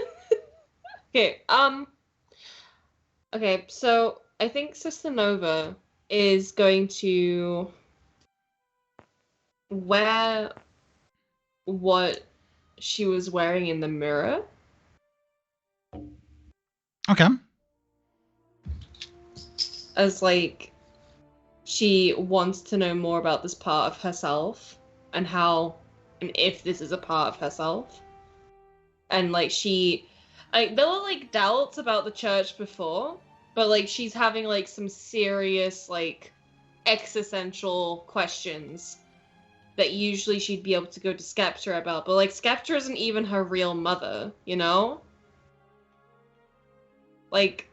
B: Okay, okay, so I think Sister Nova is going to wear what she was wearing in the mirror.
A: Okay.
B: As like she wants to know more about this part of herself and how and if this is a part of herself. And like there were like doubts about the church before, but like she's having like some serious like existential questions that usually she'd be able to go to Skepta about, but like Skepta isn't even her real mother, you know? Like,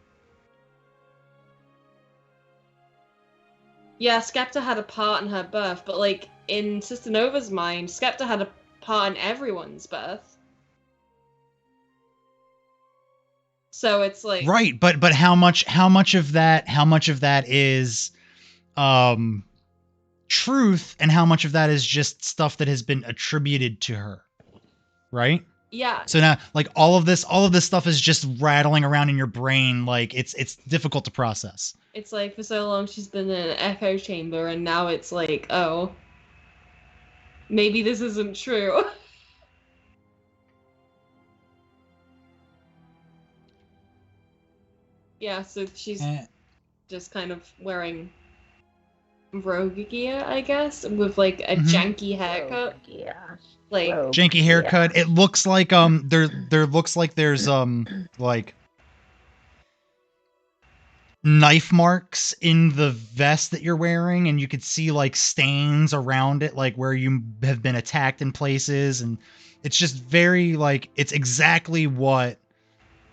B: yeah, Skepta had a part in her birth, but like in Sister Nova's mind, Skepta had a part in everyone's birth. So it's like
A: right, but how much of that is truth and how much of that is just stuff that has been attributed to her, right?
B: Yeah.
A: So now like all of this stuff is just rattling around in your brain, like it's difficult to process.
B: It's like for so long she's been in an echo chamber and now it's like, oh, maybe this isn't true. Yeah, so she's just kind of wearing rogue gear, I guess, with like a janky haircut.
D: Yeah.
B: Like
A: janky haircut. Yeah. It looks like there looks like there's like knife marks in the vest that you're wearing, and you could see like stains around it, like where you have been attacked in places, and it's just very like it's exactly what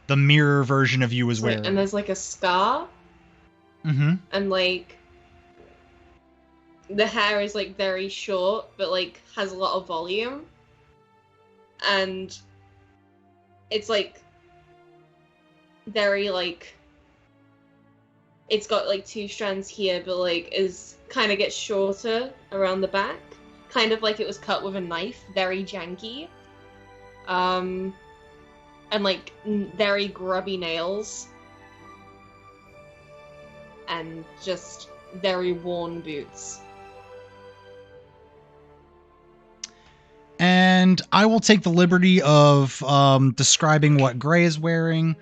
A: the mirror version of you was wearing.
B: And there's like a scar. And like the hair is like very short, but like has a lot of volume. And it's like very like it's got like 2 strands here, but like is kind of gets shorter around the back, kind of like it was cut with a knife, very janky. And like very grubby nails. And just very worn boots.
A: And I will take the liberty of describing what Gray is wearing.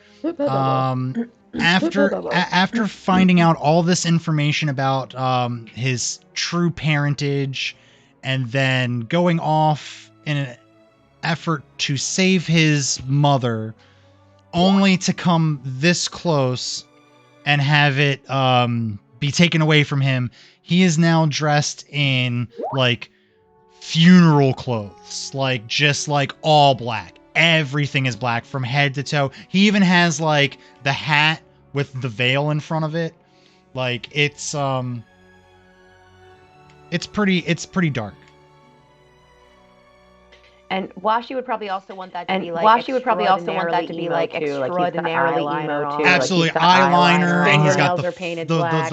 A: After finding out all this information about his true parentage, and then going off in an effort to save his mother, only to come this close and have it be taken away from him, he is now dressed in like funeral clothes, like just like all black. Everything is black from head to toe. He even has like the hat with the veil in front of it. Like it's pretty dark.
D: And Washi would probably also want that to be like extraordinarily emo too.
A: Absolutely, eyeliner, and he's got the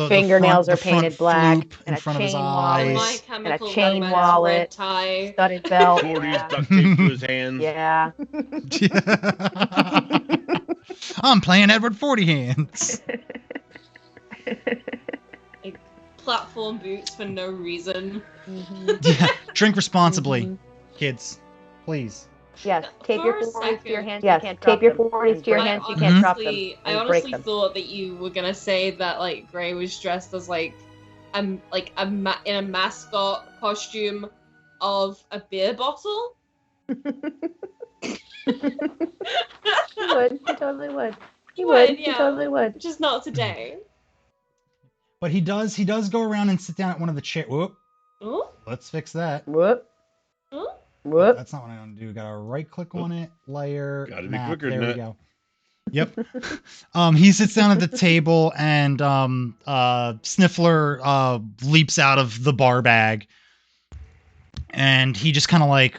D: fingernails are painted black,
A: in front of his eyes,
D: and a chain wallet,
B: tie,
D: studded belt,
C: 40s duct tape to his hands.
D: Yeah.
A: I'm playing Edward 40 Hands.
B: Like platform boots for no reason.
A: Yeah, drink responsibly, kids. Please.
D: Yes, tape your 40s to your hands. Yes, tape your 40s to your hands. You can't drop them.
B: I honestly thought that you were gonna say that like Gray was dressed as in a mascot costume of a beer bottle.
D: He would. He totally would. He would.
B: Yeah.
D: He totally would.
B: Just not today.
A: But he does go around and sit down at one of the chairs. Whoop.
B: Ooh.
A: Let's fix that.
D: Whoop.
B: Ooh.
D: Whoop.
A: That's not what I want to do. Gotta right click on it, layer.
C: Gotta be
A: map.
C: quicker
A: There
C: than
A: we
C: that.
A: go. Yep. He sits down at the table, and Sniffler leaps out of the bar bag, and he just kind of like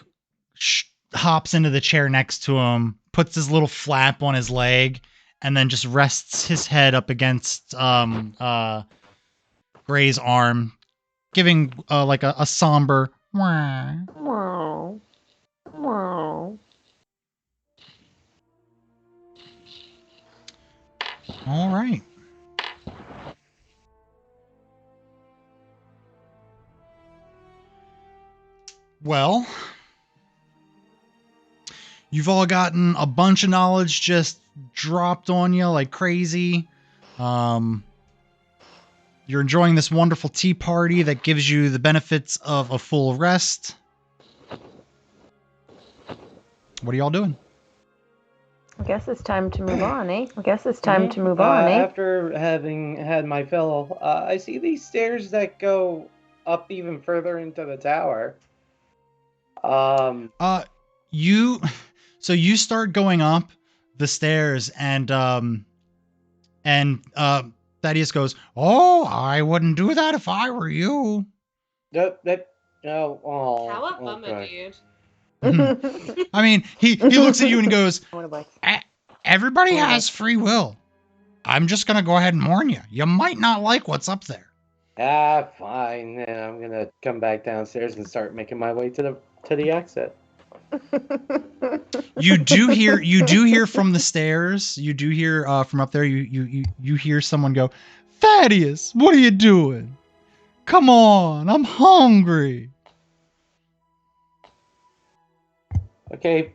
A: hops into the chair next to him, puts his little flap on his leg, and then just rests his head up against Gray's arm, giving like a somber.
D: Wow. Wow.
A: All right. Well, you've all gotten a bunch of knowledge just dropped on you like crazy. You're enjoying this wonderful tea party that gives you the benefits of a full rest. What are y'all doing?
D: I guess it's time to move on, eh?
E: After having had my fill, I see these stairs that go up even further into the tower.
A: So you start going up the stairs and Thaddeus goes, "Oh, I wouldn't do that if I were you."
B: How a bummer, dude.
A: I mean, he looks at you and goes, "Everybody has free will. I'm just gonna go ahead and warn you. You might not like what's up there."
E: Fine. Then I'm gonna come back downstairs and start making my way to the exit.
A: You do hear from the stairs. You do hear from up there. You hear someone go, "Thaddeus, what are you doing? Come on, I'm hungry."
E: Okay,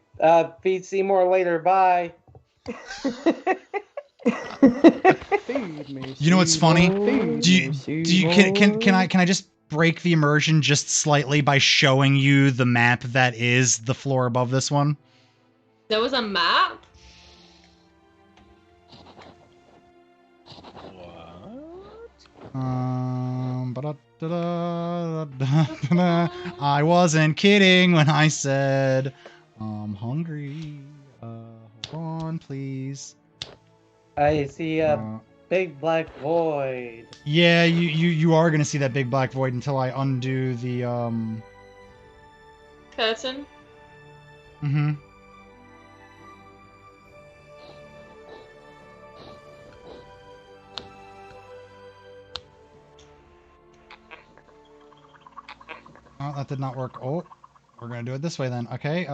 E: feed Seymour later. Bye.
A: You know what's funny? Can I just break the immersion just slightly by showing you the map that is the floor above this one?
B: There was a map?
A: I wasn't kidding when I said I'm hungry. Hold on, please.
E: I see a big black void.
A: Yeah, you are gonna see that big black void until I undo the
B: curtain.
A: Mm-hmm. Oh, that did not work. Oh, we're gonna do it this way then. Okay.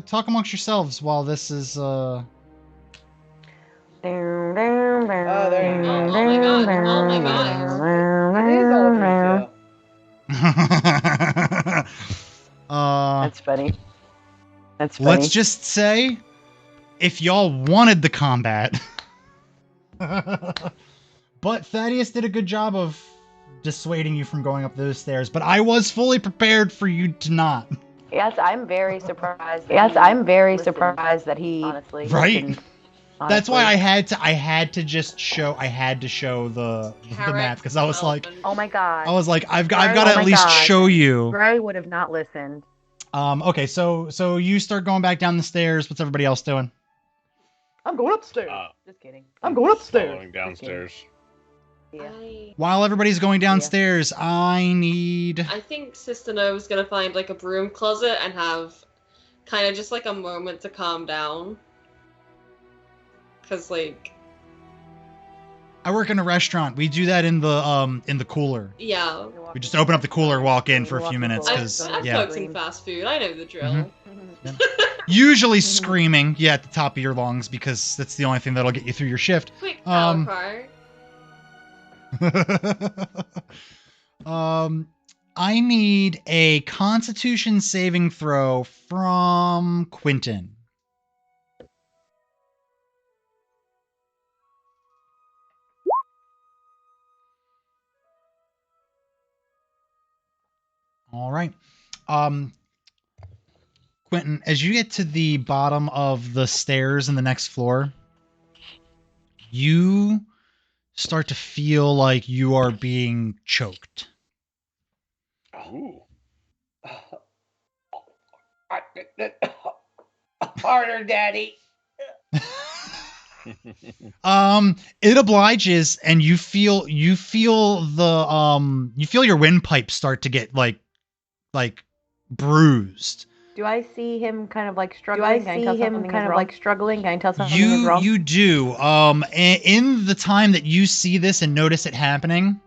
A: Talk amongst yourselves while this is
E: Oh, there you go.
B: Oh my god. Oh my god.
E: It is all
D: That's funny.
A: Let's just say, if y'all wanted the combat, but Thaddeus did a good job of dissuading you from going up those stairs. But I was fully prepared for you to not.
D: Yes, I'm very surprised. That he honestly
A: Right.
D: listened.
A: That's why I had to show the map, because I was like,
D: oh my god.
A: I was like, I've got to at least show you.
D: Gray would have not listened.
A: Okay, so you start going back down the stairs. What's everybody else doing?
D: I'm going upstairs. Just kidding.
E: I'm going upstairs.
C: Following downstairs.
D: Yeah.
A: While everybody's going downstairs, I
B: think Sister Nova's gonna find like a broom closet and have kind of just like a moment to calm down. Cause like
A: I work in a restaurant. We do that in the cooler.
B: Yeah.
A: We just open up the cooler, walk in for a few minutes, because
B: I've cooked some fast food. I know the drill.
A: Mm-hmm. Yeah. Usually screaming, at the top of your lungs, because that's the only thing that'll get you through your shift.
B: Quick power card.
A: I need a Constitution saving throw from Quentin. All right. Quentin, as you get to the bottom of the stairs in the next floor, you start to feel like you are being choked.
C: Ooh.
E: Harder, Daddy.
A: It obliges, and you feel your windpipe start to get like bruised.
D: Do I see him kind of like struggling? Can I tell something is wrong?
A: You do. In the time that you see this and notice it happening,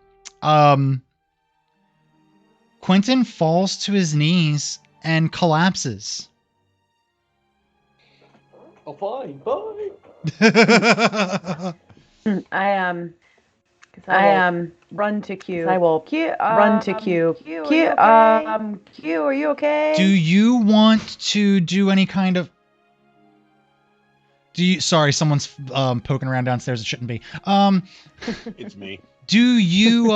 A: Quentin falls to his knees and collapses.
E: Oh, fine, bye.
D: Run to Q. I will run to Q. Q, Q, are you okay?
A: Do you want to do any kind of... Sorry, someone's poking around downstairs. It shouldn't be.
C: It's me.
A: Do you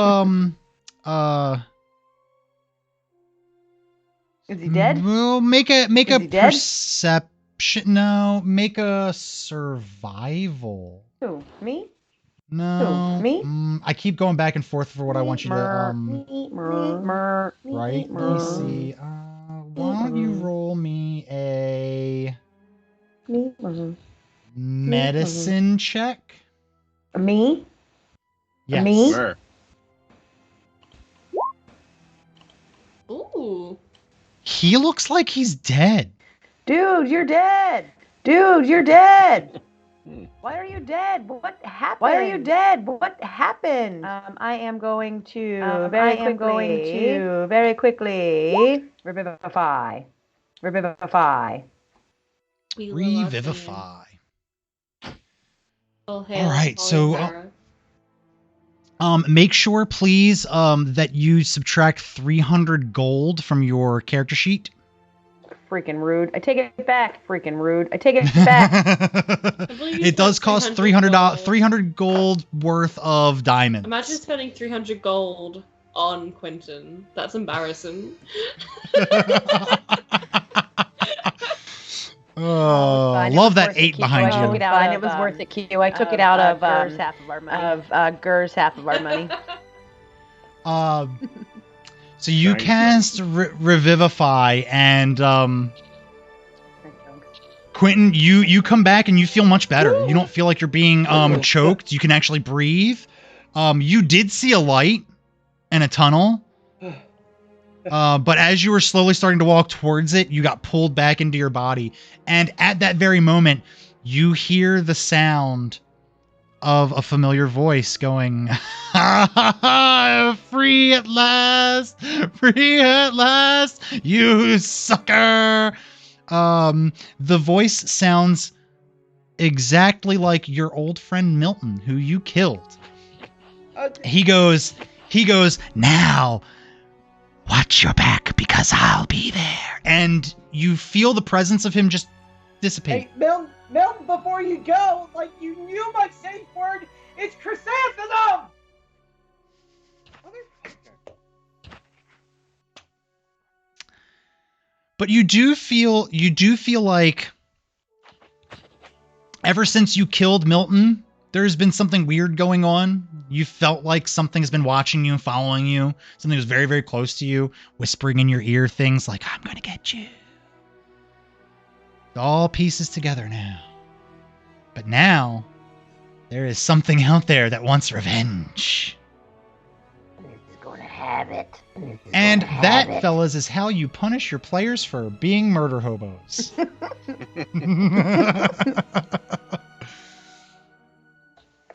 D: Is he dead?
A: Well, make a
D: dead?
A: perception. No, make a survival.
D: Who? Me?
A: No.
D: Who? Me?
A: I keep going back and forth for what I want you to right. Let me see. Why don't you roll me a medicine check?
D: Me?
A: Yes.
D: Me?
C: Sure.
B: Ooh.
A: He looks like he's dead.
D: Dude, you're dead. Dude, you're dead. Why are you dead? What happened? Why are you dead? What happened? I am going to very quickly revivify. Revivify.
A: Revivify.
B: All
A: right, so make sure, please, that you subtract 300 gold from your character sheet.
D: Freaking rude. I take it back. Freaking rude. I take it back.
A: It does cost 300 gold worth of diamonds.
B: Imagine spending 300 gold on Quentin. That's embarrassing.
A: Love that 8 behind you.
D: It was worth it, Q. I took it out of Gur's half of our money. Gur's half of our money.
A: So you cast Revivify, and Quentin, you come back and you feel much better. You don't feel like you're being choked. You can actually breathe. You did see a light and a tunnel, but as you were slowly starting to walk towards it, you got pulled back into your body. And at that very moment, you hear the sound of a familiar voice going, free at last, you sucker. The voice sounds exactly like your old friend Milton, who you killed. He goes, now watch your back because I'll be there. And you feel the presence of him just dissipate.
E: Hey, Milton, before you go, like, you knew my safe word. It's chrysanthemum!
A: But you do feel like ever since you killed Milton, there's been something weird going on. You felt like something's been watching you and following you. Something was very, very close to you, whispering in your ear things like, I'm going to get you. It all pieces together now. But now, there is something out there that wants revenge.
F: It's going to have it.
A: And that, fellas, is how you punish your players for being murder hobos.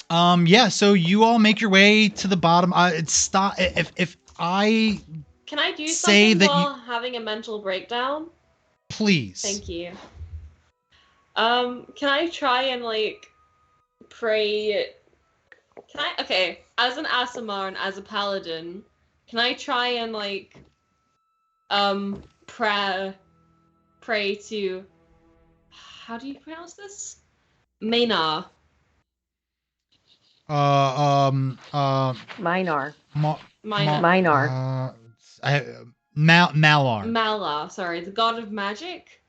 A: Yeah, so you all make your way to the bottom. If I
B: can I do
A: say
B: something
A: that
B: while having a mental breakdown?
A: Please.
B: Thank you. Can I try and pray? Okay, as an Aasimar and as a paladin, can I try and pray to, how do you pronounce this? Maynard.
D: Minar.
B: Malar. Malar, sorry, the god of magic,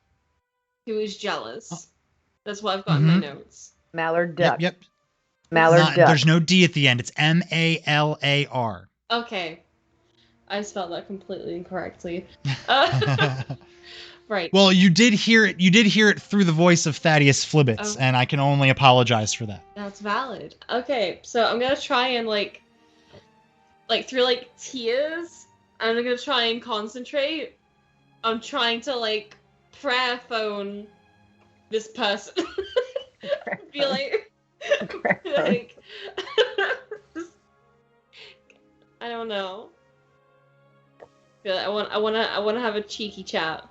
B: who is jealous. That's what I've got in my notes.
D: Mallard duck.
A: Yep.
D: Mallard duck.
A: There's no D at the end. It's Malar.
B: Okay. I spelled that completely incorrectly. Right.
A: Well, you did hear it. You did hear it through the voice of Thaddeus Flibbits, and I can only apologize for that.
B: That's valid. Okay, so I'm gonna try and through tears, I'm gonna try and concentrate. I'm trying to prayer phone this person. Be like I don't know. I want to have a cheeky chat.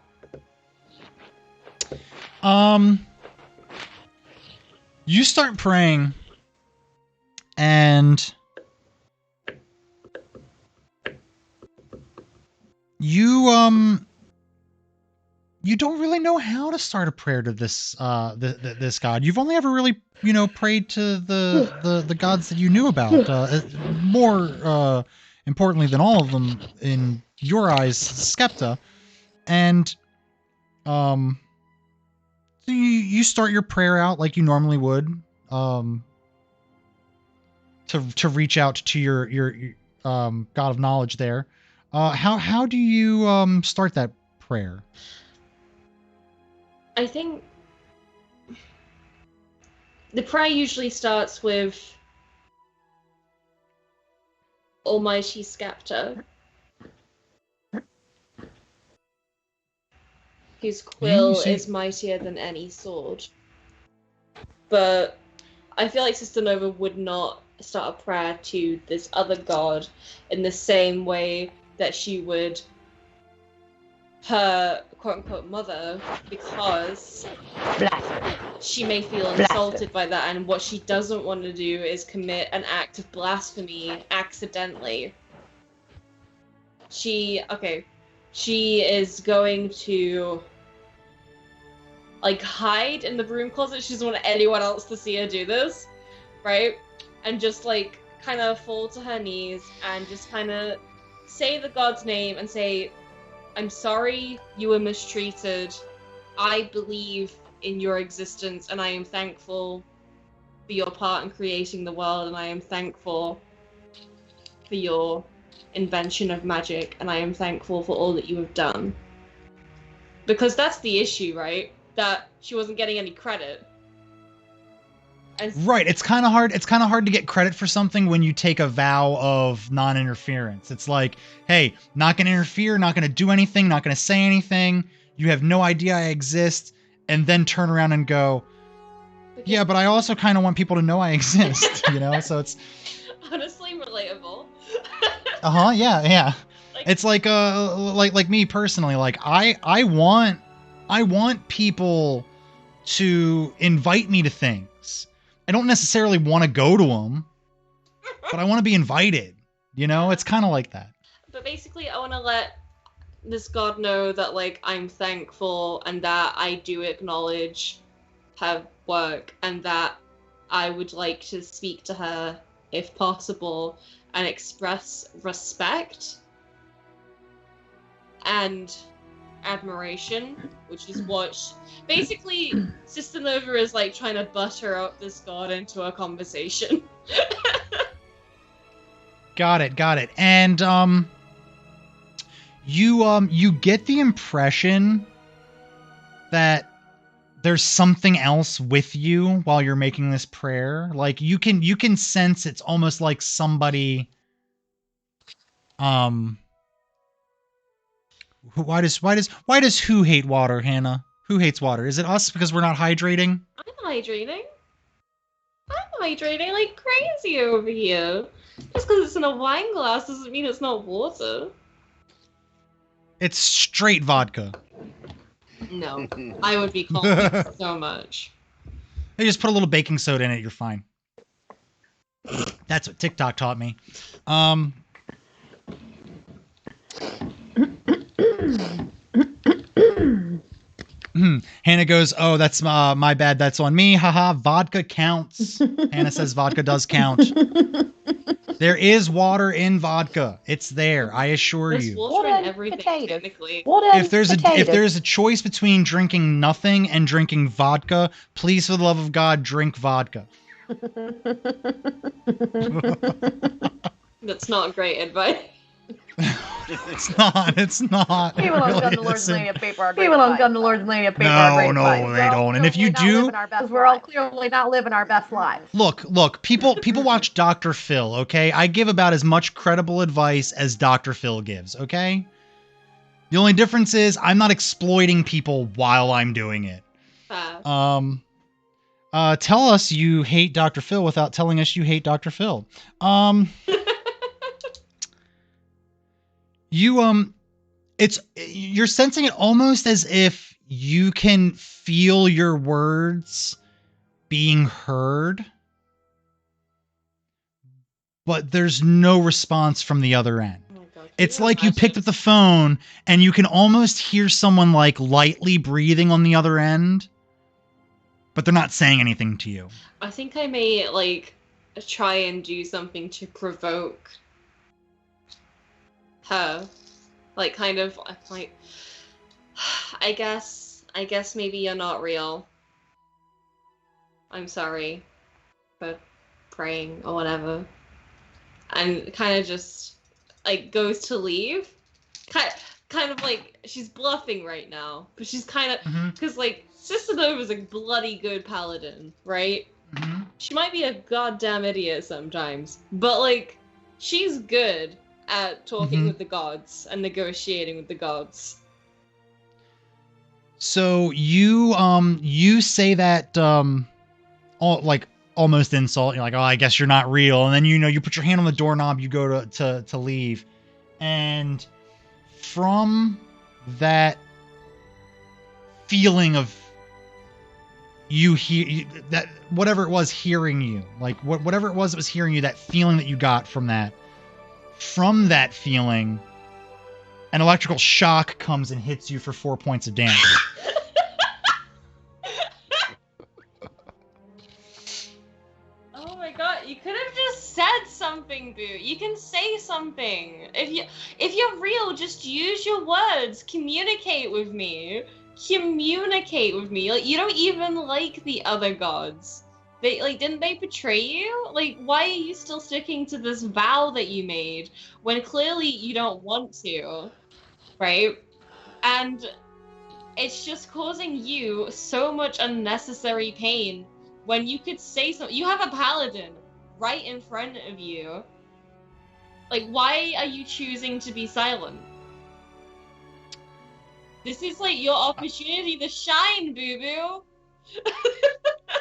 A: You start praying, and you don't really know how to start a prayer to this this god. You've only ever really, prayed to the gods that you knew about. More importantly than all of them in your eyes, Skepta. And so you start your prayer out like you normally would, to reach out to your god of knowledge there. How do you start that prayer?
B: I think the prayer usually starts with Almighty Skepta, whose quill is mightier than any sword. But I feel like Sister Nova would not start a prayer to this other god in the same way that she would her quote-unquote mother, because she may feel insulted by that, and what she doesn't want to do is commit an act of blasphemy accidentally. She is going to hide in the broom closet. She doesn't want anyone else to see her do this, right? And just kind of fall to her knees and just kind of say the god's name and say, I'm sorry you were mistreated. I believe in your existence, and I am thankful for your part in creating the world, and I am thankful for your invention of magic, and I am thankful for all that you have done. Because that's the issue, right? That she wasn't getting any credit.
A: Right, it's kind of hard. It's kind of hard to get credit for something when you take a vow of non-interference. It's like, hey, not gonna interfere, not gonna do anything, not gonna say anything. You have no idea I exist, and then turn around and go, yeah, but I also kind of want people to know I exist, So it's
B: honestly relatable.
A: Yeah. It's like me personally. I want people to invite me to things. I don't necessarily want to go to them, but I want to be invited. It's kind of like that.
B: But basically, I want to let this god know that, I'm thankful and that I do acknowledge her work and that I would like to speak to her, if possible, and express respect and admiration, which is what basically Sister Nova is trying to butter up this god into a conversation.
A: Got it. And you get the impression that there's something else with you while you're making this prayer. You can sense it's almost like somebody Why does who hate water, Hannah? Who hates water? Is it us because we're not hydrating?
B: I'm hydrating like crazy over here. Just because it's in a wine glass doesn't mean it's not water.
A: It's straight vodka.
B: No, I would be calling so much.
A: They just put a little baking soda in it, you're fine. That's what TikTok taught me. Hannah goes, oh, that's my bad. That's on me. Haha, vodka counts. Hannah says vodka does count. There is water in vodka. It's there. I assure you.
B: There's water in everything, technically.
A: If there's a choice between drinking nothing and drinking vodka, please, for the love of God, drink vodka.
B: That's not great advice.
A: It's not.
D: People don't come to Lords and Lady of Paper are great.
A: No, they don't. And if you do,
D: because we're all clearly not living our best lives.
A: Look, people watch Dr. Phil, okay? I give about as much credible advice as Dr. Phil gives, okay? The only difference is I'm not exploiting people while I'm doing it. Tell us you hate Dr. Phil without telling us you hate Dr. Phil. You're sensing it almost as if you can feel your words being heard, but there's no response from the other end.
B: Oh my God,
A: It's like you picked up the phone and you can almost hear someone like lightly breathing on the other end, but they're not saying anything to you.
B: I think I may like try and do something to provoke her, like kind of like, I guess maybe you're not real. I'm sorry for praying or whatever. And kind of just like goes to leave. Kind of like she's bluffing right now, but she's kind of because like Sister Nova's a bloody good paladin, right?
A: Mm-hmm.
B: She might be a goddamn idiot sometimes, but like she's good at talking with the gods and negotiating with the gods.
A: So you say that almost insult. You're like, oh, I guess you're not real. And then you put your hand on the doorknob, you go to leave. And from that feeling of that whatever it was hearing you, like whatever it was that was hearing you, that feeling that you got from that feeling, an electrical shock comes and hits you for 4 points of damage.
B: Oh my God, you could have just said something, Boo. You can say something. If you're real, just use your words. Communicate with me. Like, you don't even like the other gods. Didn't they betray you? Like, why are you still sticking to this vow that you made when clearly you don't want to, right? And it's just causing you so much unnecessary pain when you could say something. You have a paladin right in front of you. Like, why are you choosing to be silent? This is like your opportunity to shine, boo-boo.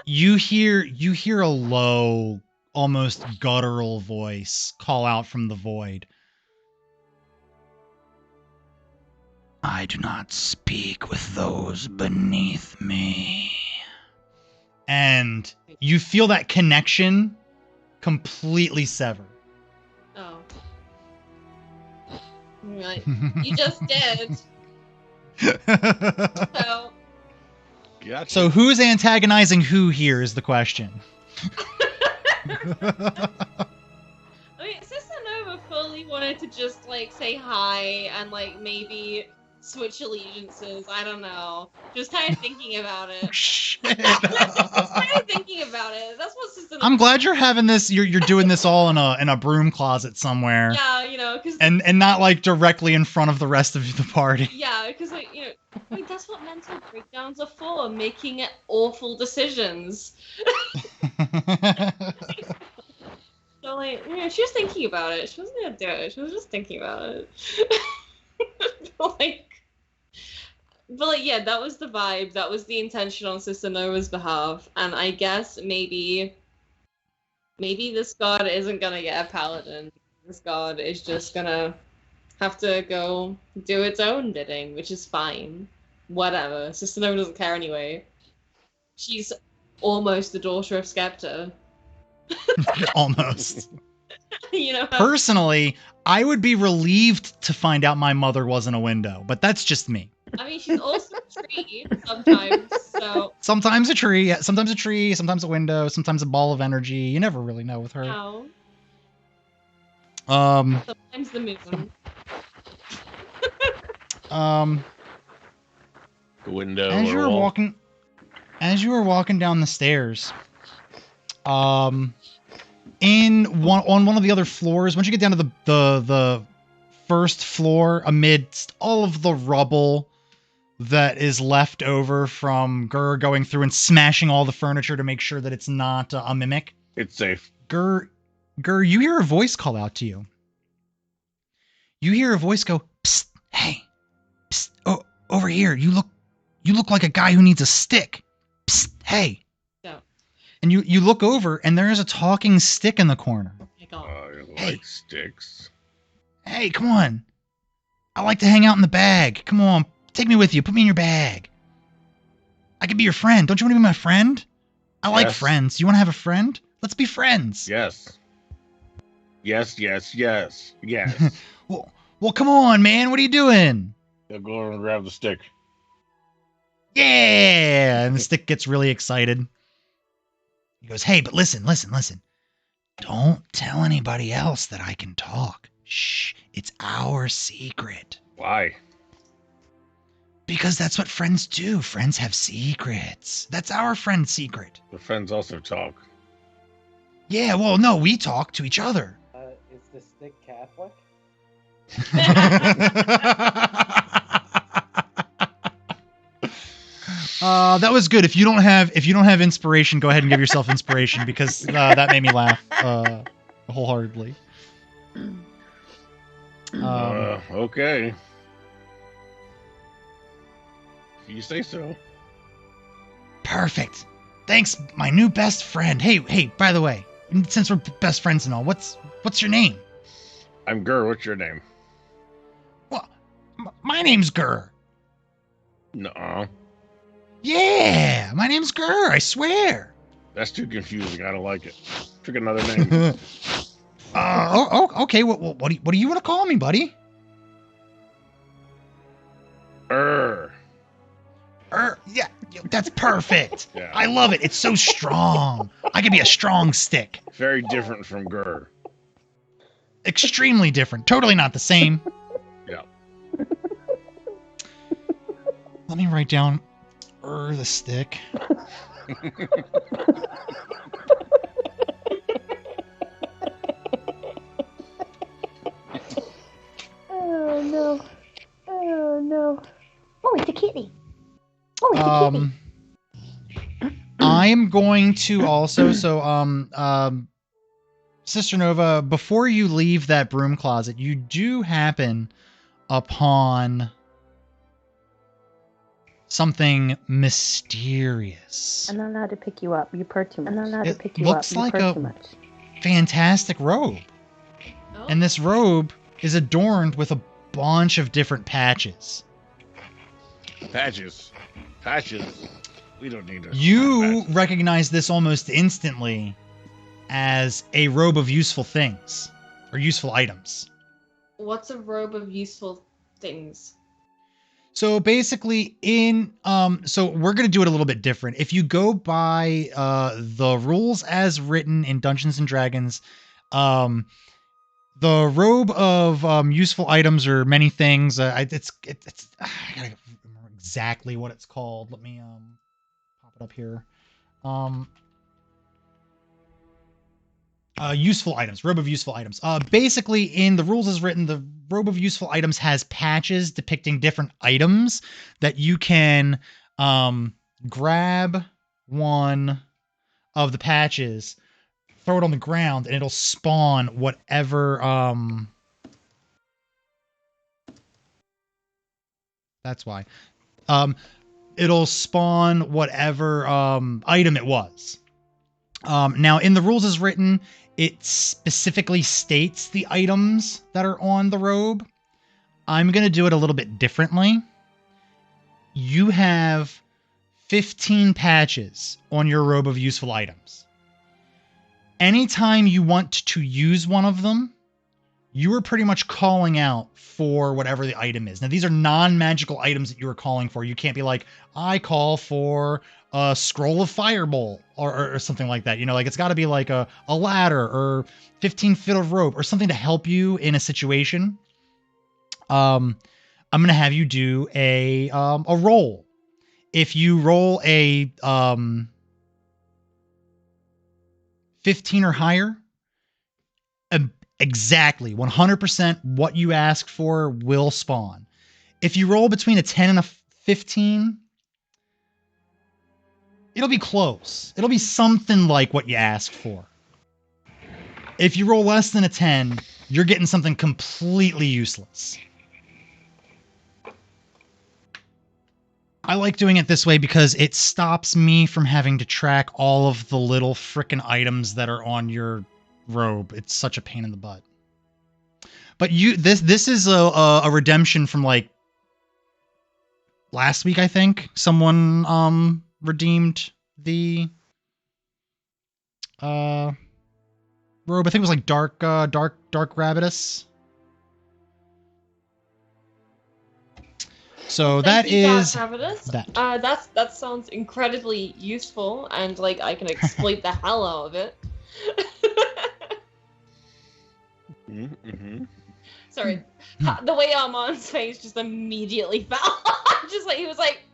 A: You hear a low, almost guttural voice call out from the void. I do not speak with those beneath me. And you feel that connection completely sever.
B: Oh. Right. You just did. So.
C: Gotcha.
A: So who's antagonizing who here is the question.
B: I mean, Sister Nova fully wanted to just, like, say hi and, like, maybe switch allegiances. I don't know. Just kind of thinking about it.
A: Shit.
B: Just kind of thinking about it. That's what Sister Nova...
A: I'm glad you're having this. You're doing this all in a broom closet somewhere.
B: Yeah, you know, because...
A: And not, like, directly in front of the rest of the party.
B: Yeah, because, like, you know, I mean, that's what mental breakdowns are for, making awful decisions. So, like, you know, she was thinking about it. She wasn't gonna do it. She was just thinking about it. But, yeah, that was the vibe. That was the intention on Sister Nova's behalf. And I guess maybe this god isn't gonna get a paladin. This god is just gonna have to go do its own bidding, which is fine. Whatever. Sister Nova doesn't care anyway. She's almost the daughter of Skepta.
A: Almost.
B: You know.
A: Personally, I would be relieved to find out my mother wasn't a window, but that's just me.
B: I mean, she's also a tree sometimes, so...
A: Sometimes a tree, sometimes a window, sometimes a ball of energy. You never really know with her.
B: No.
A: Sometimes
B: the moon.
C: The window.
A: As you were walking down the stairs, on one of the other floors, once you get down to the first floor, amidst all of the rubble that is left over from Gur going through and smashing all the furniture to make sure that it's not a mimic.
C: It's safe.
A: Gur, you hear a voice call out to you. You hear a voice go, "Psst, hey, psst, oh, over here. You look like a guy who needs a stick. Psst, hey."
B: Yeah.
A: And you look over, and there is a talking stick in the corner.
B: Oh my God.
C: I like sticks.
A: Hey, come on. I like to hang out in the bag. Come on, take me with you. Put me in your bag. I could be your friend. Don't you want to be my friend? I like friends. You want to have a friend? Let's be friends.
C: Yes. Yes.
A: Well, come on, man. What are you doing?
C: I'll go over and grab the stick.
A: Yeah! And the stick gets really excited. He goes, hey, but listen. Don't tell anybody else that I can talk. Shh, it's our secret.
C: Why?
A: Because that's what friends do. Friends have secrets. That's our friend's secret.
C: The friends also talk.
A: Yeah, well, no, we talk to each other.
E: Is the stick Catholic?
A: That was good. If you don't have inspiration, go ahead and give yourself inspiration because that made me laugh wholeheartedly.
C: Okay. If you say so.
A: Perfect. Thanks, my new best friend. Hey, by the way, since we're best friends and all, what's your name?
C: I'm Gur. What's your name?
A: Well, my name's Gur.
C: Nuh-uh.
A: Yeah, my name's Gur, I swear.
C: That's too confusing. I don't like it. Pick another name.
A: Okay. What do you want to call me, buddy? Yeah, that's perfect.
C: Yeah.
A: I love it. It's so strong. I could be a strong stick.
C: Very different from Gur.
A: Extremely different. Totally not the same.
C: Yeah.
A: Let me write down the stick.
F: Oh no. Oh, it's a kitty.
A: I'm going to also, Sister Nova, before you leave that broom closet, you do happen upon something mysterious.
D: I'm not allowed to pick you up. You purr too much.
A: It looks like a fantastic robe.
B: Oh.
A: And this robe is adorned with a bunch of different patches.
C: Patches. We don't need to.
A: You recognize this almost instantly as a robe of useful things or useful items.
B: What's a robe of useful things?
A: So basically so we're going to do it a little bit different. If you go by the rules as written in Dungeons and Dragons, the robe of useful items or many things, I gotta remember exactly what it's called. Let me pop it up here. Useful items, robe of useful items. Basically, in the rules as written, the robe of useful items has patches depicting different items that you can grab one of the patches, throw it on the ground, and it'll spawn whatever. That's why. It'll spawn whatever item it was. Now, in the rules as written, it specifically states the items that are on the robe. I'm going to do it a little bit differently. You have 15 patches on your robe of useful items. Anytime you want to use one of them, you are pretty much calling out for whatever the item is. Now, these are non-magical items that you are calling for. You can't be like, I call for a scroll of firebolt or something like that. You know, like it's got to be like a ladder or 15 feet of rope or something to help you in a situation. I'm going to have you do a roll. If you roll a 15 or higher, exactly 100% what you ask for will spawn. If you roll between a 10 and a 15, it'll be close. It'll be something like what you asked for. If you roll less than a 10, you're getting something completely useless. I like doing it this way because it stops me from having to track all of the little frickin' items that are on your robe. It's such a pain in the butt. But this is a redemption from like last week, I think. Someone redeemed the robe. I think it was like dark rabbitus. So that is
B: that. That sounds incredibly useful, and like I can exploit the hell out of it.
C: Mm-hmm.
B: Sorry, the way Armand's face just immediately fell. Just like he was like.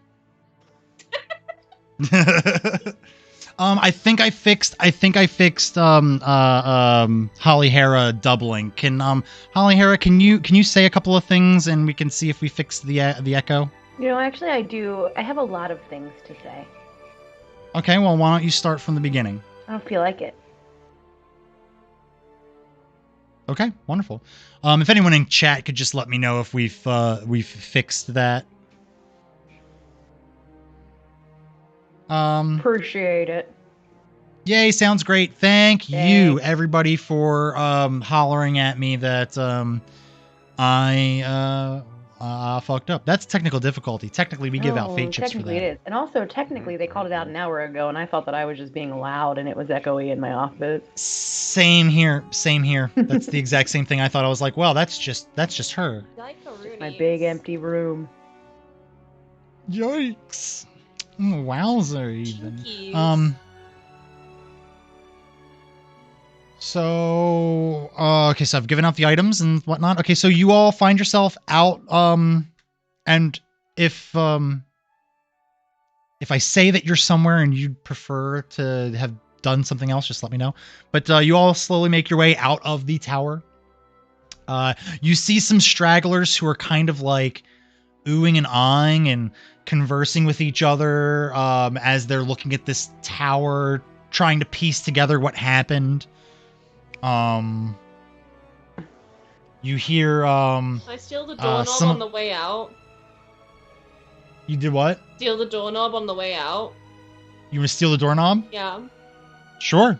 A: I think I fixed Holly Hera doubling. Can Holly Hera, can you say a couple of things and we can see if we fix the echo?
D: Actually I do. I have a lot of things to say.
A: Okay, well why don't you start from the beginning?
D: I don't feel like it.
A: Okay, wonderful. If anyone in chat could just let me know if we've fixed that.
D: Appreciate it.
A: Yay, sounds great. Thank you, everybody, for hollering at me that I fucked up. That's technical difficulty. Technically, we give out fate chips for that.
D: Technically it is. And also, technically, they called it out an hour ago, and I thought that I was just being loud, and it was echoey in my office.
A: Same here. That's the exact same thing. I thought. I was like, well, that's just her.
D: My big empty room.
A: Yikes. Wowzer, even. So, okay, so I've given out the items and whatnot. Okay, so you all find yourself out, and if I say that you're somewhere and you'd prefer to have done something else, just let me know. But you all slowly make your way out of the tower. You see some stragglers who are kind of like oohing and ahhing and conversing with each other as they're looking at this tower, trying to piece together what happened. You hear
B: I steal the doorknob on the way out.
A: You did what?
B: Steal the doorknob on the way out.
A: You want to steal the doorknob?
B: Yeah.
A: Sure.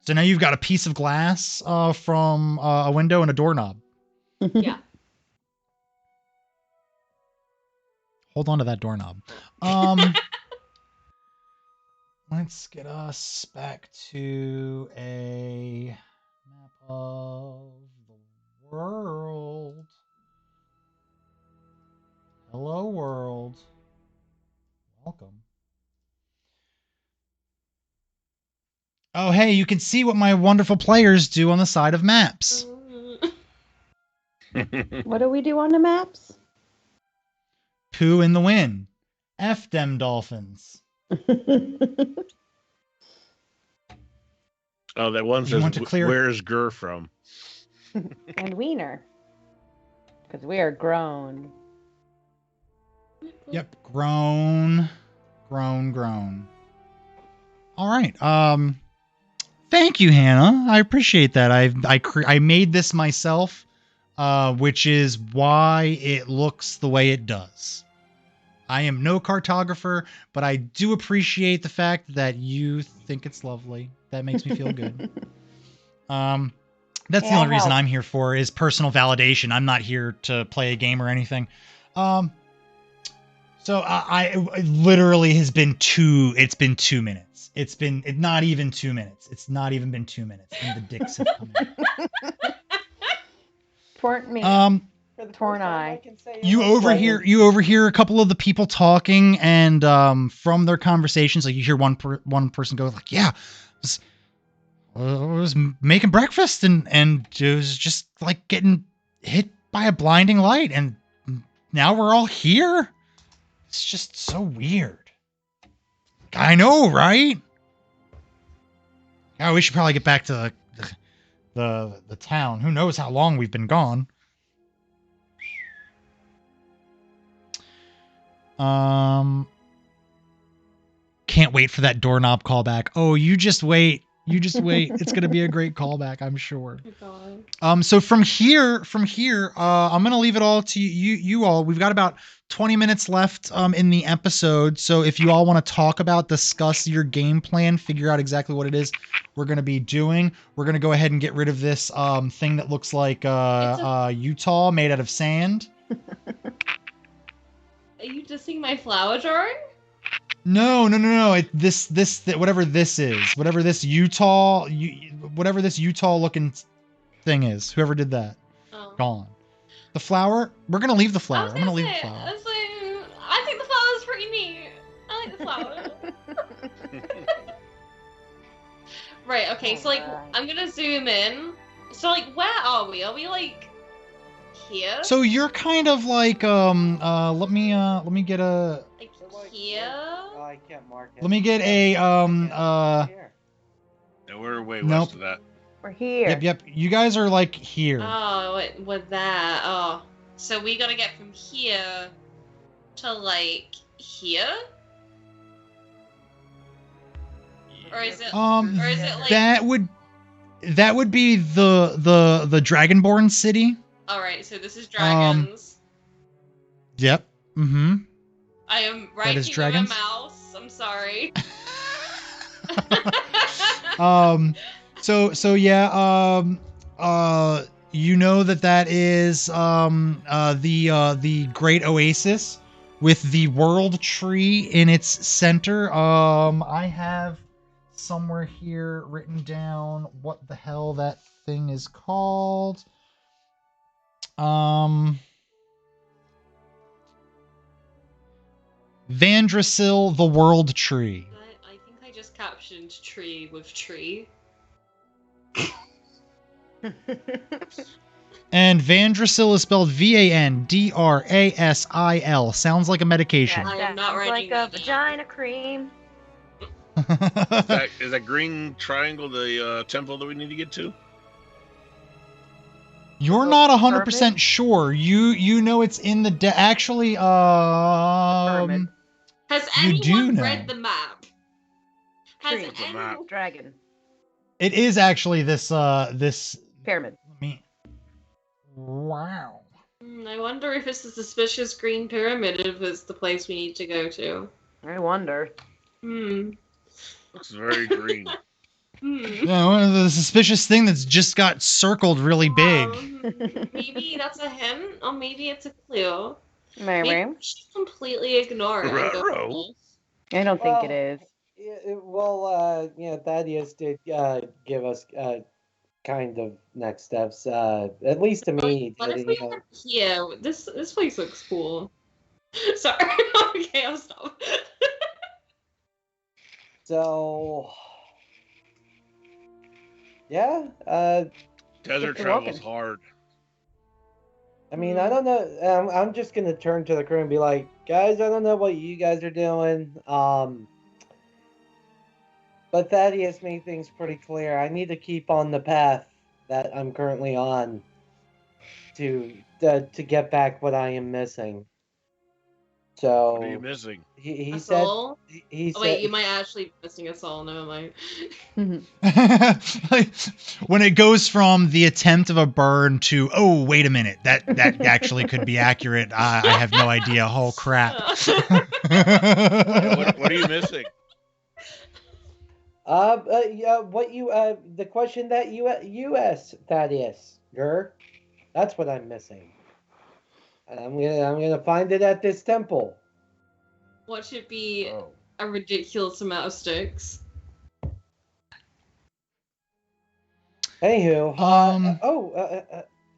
A: So now you've got a piece of glass from a window and a doorknob.
B: Yeah.
A: Hold on to that doorknob. Let's get us back to a map of the world. Hello, world. Welcome. Oh, hey, you can see what my wonderful players do on the side of maps.
D: What do we do on the maps?
A: Poo in the wind. F them dolphins.
C: Oh, that one says, where's Gur from?
D: And Wiener. Because we are grown.
A: Yep, grown. All right. Thank you, Hannah. I appreciate that. I made this myself, which is why it looks the way it does. I am no cartographer, but I do appreciate the fact that you think it's lovely. That makes me feel good. That's the only reason I'm here for is personal validation. I'm not here to play a game or anything. So I literally has been it's been 2 minutes. It's not even 2 minutes. It's not even been 2 minutes. And the dicks have come in.
D: Torn me. For the torn eye.
A: You overhear a couple of the people talking, and from their conversations, like you hear one person go like, "Yeah, I was making breakfast, and it was just like getting hit by a blinding light, and now we're all here. It's just so weird." I know, right? Yeah, we should probably get back to the town. Who knows how long we've been gone? Can't wait for that doorknob callback. Oh, you just wait. It's gonna be a great callback, I'm sure. So from here, I'm gonna leave it all to you all. We've got about 20 minutes left in the episode. So if you all want to discuss your game plan, figure out exactly what it is we're gonna be doing. We're gonna go ahead and get rid of this thing that looks like Utah made out of sand.
B: Are you dissing my flower drawing?
A: No. Whatever this is, whatever this Utah looking thing is, whoever did that, gone. The flower, we're gonna leave the flower. I'm gonna leave the flower.
B: I think the flower's pretty neat. I like the flower. Right. Okay. So like, I'm gonna zoom in. So like, where are we? Are we like here?
A: So you're kind of like let me get a
B: like here.
E: Oh, I can't mark it.
A: Let me get a
E: Here.
C: No, we're way
A: Nope.
C: west of that.
D: We're here.
A: Yep. You guys are like here.
B: Oh, wait, we're there. Oh, so we gotta get from here to like here. Or is it? Or is it like
A: that would be the Dragonborn city.
B: All right, so this is dragons.
A: Yep. Mm-hmm.
B: I am writing with my mouse. I'm sorry.
A: So yeah. You know that is the Great Oasis with the World Tree in its center. I have somewhere here written down what the hell that thing is called. Vandrasil, the World Tree.
B: I think I just captioned tree with tree.
A: And Vandrasil is spelled Vandrasil. Sounds like a medication.
B: I am not writing
D: like a vagina cream.
C: Is that green triangle the temple that we need to get to?
A: You're not 100% sure. You know it's in the actually
B: Has
A: you
B: anyone
A: do
B: read
A: know.
B: the map? Has
D: Tree.
B: anyone...
D: Dragon.
A: It is actually this
D: Pyramid.
A: Wow.
B: I wonder if it's the suspicious green pyramid, if it's the place we need to go to.
D: I wonder.
C: Looks very green.
A: Yeah, one of the suspicious thing that's just got circled really big.
B: Maybe that's a hint, or maybe it's a clue.
D: Maybe
B: we should completely ignore it. And go
D: I don't think it is.
E: Thaddeus did give us kind of next steps. At least to me.
B: What if we were here? This place looks cool. Sorry. Okay, I'll stop.
E: So, yeah.
C: Desert travel's hard.
E: I mean, I don't know. I'm just gonna turn to the crew and be like, guys, I don't know what you guys are doing. But Thaddeus made things pretty clear. I need to keep on the path that I'm currently on to get back what I am missing. So
C: what are you missing?
E: He said.
B: Soul?
E: He said.
B: Wait, you might actually be missing a soul. Never mind.
A: When it goes from the attempt of a burn to, oh, wait a minute, that actually could be accurate. I have no idea. Oh crap.
C: What are you missing?
E: The question that you asked, Thaddeus, that's what I'm missing. And I'm gonna find it at this temple.
B: What should be a ridiculous amount of sticks?
E: Anywho,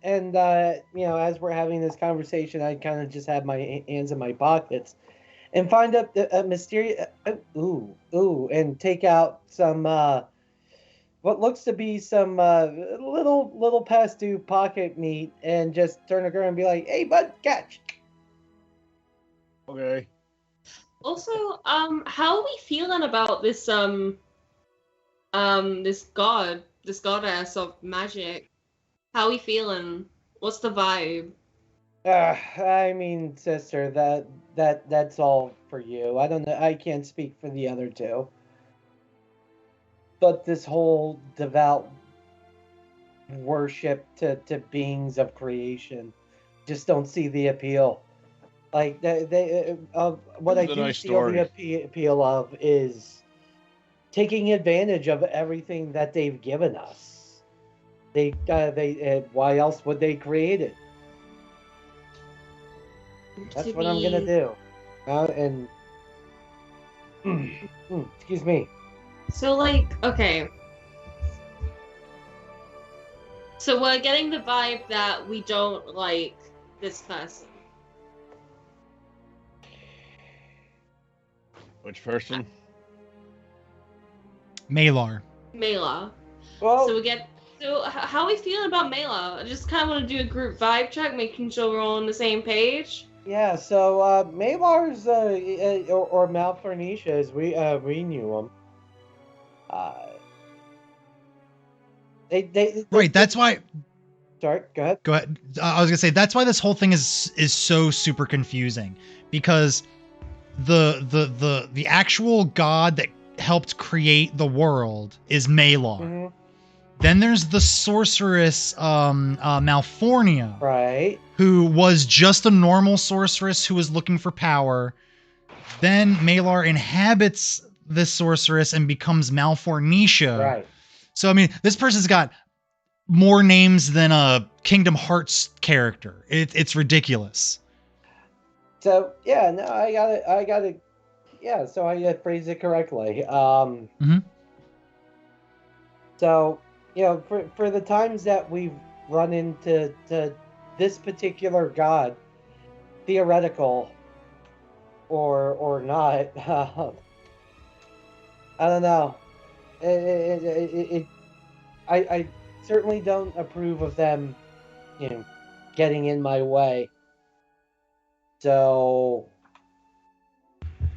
E: as we're having this conversation, I kind of just have my hands in my pockets and find up a mysterious and take out some what looks to be some little past due pocket meat and just turn around and be like, "Hey, bud, catch."
C: Okay.
B: Also, how are we feeling about this this goddess of magic? How are we feeling? What's the vibe?
E: I mean, sister, that's all for you. I don't know. I can't speak for the other two. But this whole devout worship to beings of creation, just don't see the appeal. Like what I do see the appeal of is taking advantage of everything that they've given us. Why else would they create it? That's what I'm gonna do. And Excuse me.
B: So, like, okay. So we're getting the vibe that we don't like this person.
C: Which person?
A: Malar.
B: Mela.
E: Well,
B: So how are we feeling about Mela? I just kind of want to do a group vibe check, making sure we're all on the same page.
E: yeah. So Malar's or Malfornicias, we knew them.
A: Right. That's why.
E: Sorry. Go ahead.
A: Go ahead. I was gonna say that's why this whole thing is so super confusing, because the actual god that helped create the world is Malar.
E: Mm-hmm.
A: Then there's the sorceress Malfornia,
E: Right.
A: who was just a normal sorceress who was looking for power. Then Malar inhabits this sorceress and becomes Malfornicia.
E: Right.
A: So I mean, this person's got more names than a Kingdom Hearts character. It's ridiculous.
E: So yeah, no, I got it. Yeah, so I phrased it correctly. So for the times that we've run into this particular god, theoretical or not, I don't know. I certainly don't approve of them, getting in my way. So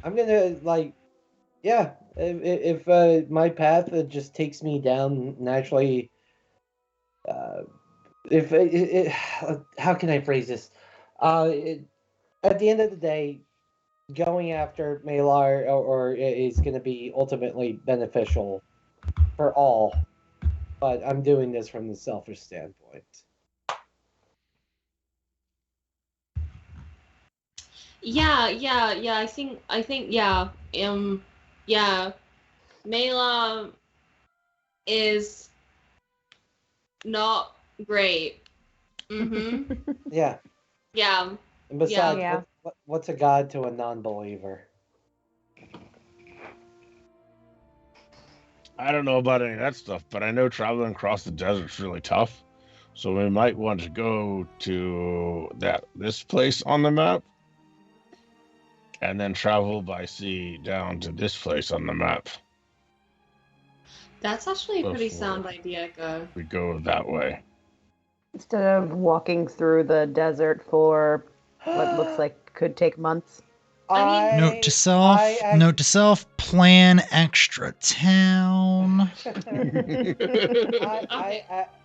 E: I'm gonna if my path just takes me down naturally. How can I phrase this? At the end of the day, going after Malar or is going to be ultimately beneficial for all. But I'm doing this from the selfish standpoint.
B: Yeah. I think, yeah. Yeah. Mela is not great. Mm-hmm.
E: Yeah.
B: Yeah.
E: And besides,
B: Yeah.
E: what's a god to a non-believer?
C: I don't know about any of that stuff, but I know traveling across the desert's really tough. So we might want to go to this place on the map, and then travel by sea down to this place on the map.
B: That's actually a pretty sound idea, Go.
C: We go that way.
D: Instead of walking through the desert for what looks like could take months.
A: Note to self, plan extra town.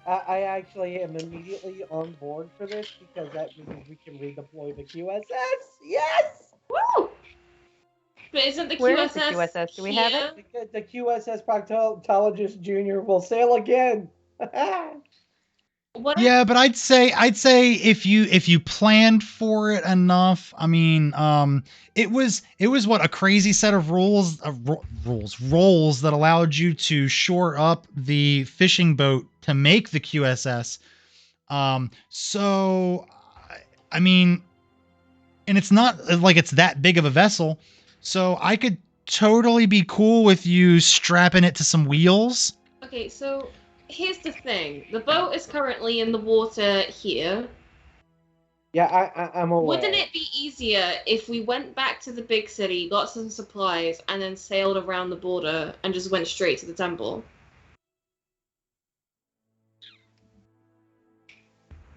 E: I actually am immediately on board for this because that means we can redeploy the QSS. Yes!
B: Woo! But isn't the
D: Where
B: QSS
D: is the QSS? Do we have it?
E: The QSS Proctologist Jr. will sail again.
A: Yeah, but I'd say if you planned for it enough, I mean, it was what, a crazy set of roles that allowed you to shore up the fishing boat to make the QSS. So I mean, and it's not like it's that big of a vessel, so I could totally be cool with you strapping it to some wheels.
B: Okay, so here's the thing. The boat is currently in the water here.
E: Yeah, I'm aware.
B: Wouldn't it be easier if we went back to the big city, got some supplies, and then sailed around the border and just went straight to the temple?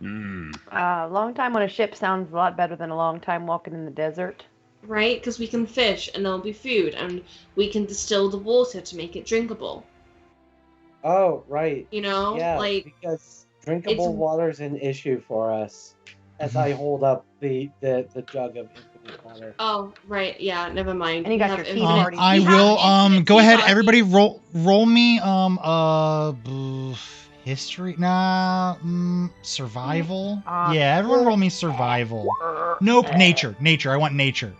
D: A long time on a ship sounds a lot better than a long time walking in the desert.
B: Right? Because we can fish, and there'll be food, and we can distill the water to make it drinkable.
E: Oh, right.
B: Yeah,
E: because drinkable water is an issue for us. As I hold up the jug of infinite water.
B: Oh, right. Yeah, never mind.
D: And you got your teeth
B: already.
A: I will go ahead. Everybody roll me history. Survival. Yeah, everyone roll me survival. Nope, nature. I want nature.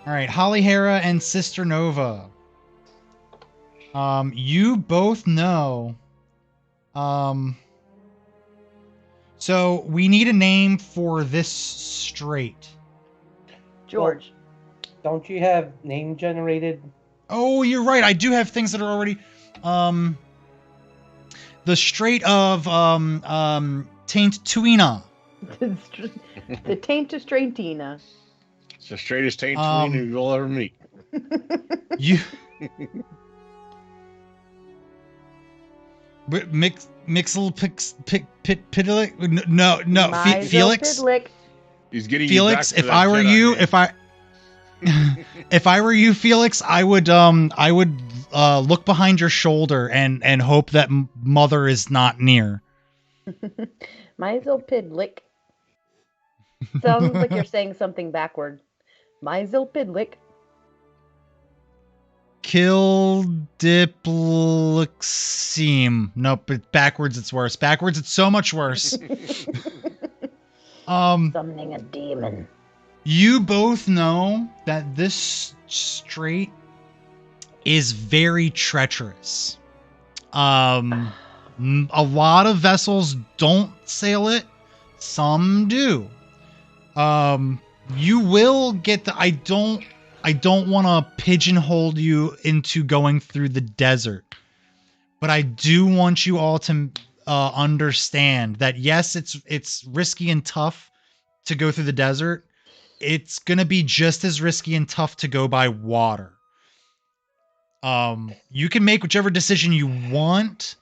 A: All right, Holly Hera and Sister Nova. You both know. So we need a name for this strait.
D: George.
E: Well, don't you have name generated?
A: Oh, you're right. I do have things that are already. The Strait of Taint Tuina.
D: The Taint of Straightina.
C: It's the straightest taint tween you'll ever meet.
A: You. Mixel Pitlick? No, Felix.
D: Pidlick.
C: He's getting
A: Felix,
C: you back
A: if
C: to
A: I
C: that
A: were
C: Jedi
A: you,
C: name.
A: if I were you, Felix, I would look behind your shoulder and hope that Mother is not near.
D: Myzel Pidlick. Sounds like you're saying something backward. Myzel Pidlick.
A: Kildiplexeme. Nope, but backwards it's worse. Backwards it's so much worse.
F: Summoning a demon.
A: You both know that this strait is very treacherous. A lot of vessels don't sail it. Some do. You will get the... I don't want to pigeonhole you into going through the desert, but I do want you all to understand that yes, it's risky and tough to go through the desert. It's gonna be just as risky and tough to go by water. You can make whichever decision you want,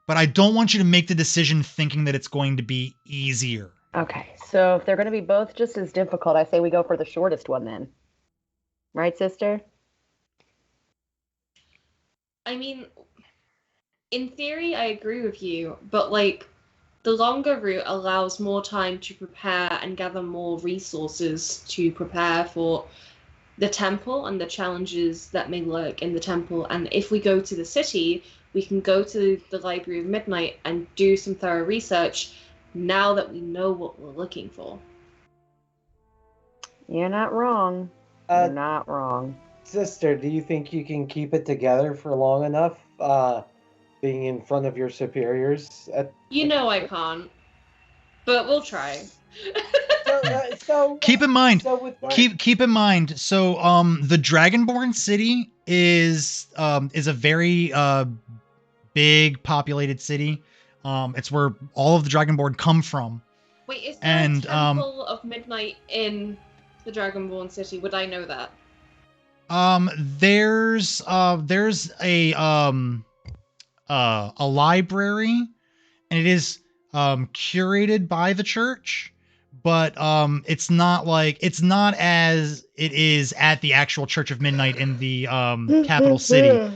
A: but I don't want you to make the decision thinking that it's going to be easier.
D: Okay, so if they're going to be both just as difficult, I say we go for the shortest one then. Right, sister?
B: I mean, in theory, I agree with you, but like, the longer route allows more time to prepare and gather more resources to prepare for the temple and the challenges that may lurk in the temple. And if we go to the city, we can go to the Library of Midnight and do some thorough research now that we know what we're looking for.
D: You're not wrong. You're not wrong.
E: Sister, do you think you can keep it together for long enough, being in front of your superiors?
B: You know I can't, but we'll try.
A: Keep in mind. Keep in mind. So, the Dragonborn city is a very big populated city. It's where all of the Dragonborn come from.
B: Wait, is there a Temple of Midnight in the Dragonborn city? Would I know that?
A: There's a library, and it is curated by the church, but it's not as it is at the actual Church of Midnight in the capital city.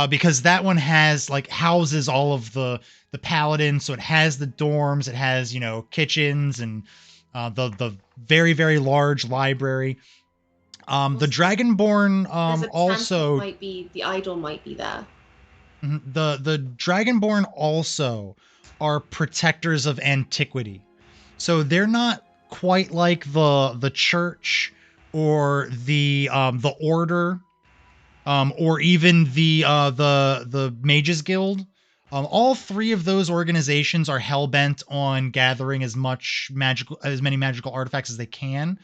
A: Because that one has houses all of the paladins, so it has the dorms, it has kitchens and the very, very large library. The Dragonborn also
B: might be the idol might be there.
A: The Dragonborn also are protectors of antiquity, so they're not quite like the church or the order, or even the Mages Guild. All three of those organizations are hell bent on gathering as many magical artifacts as they can.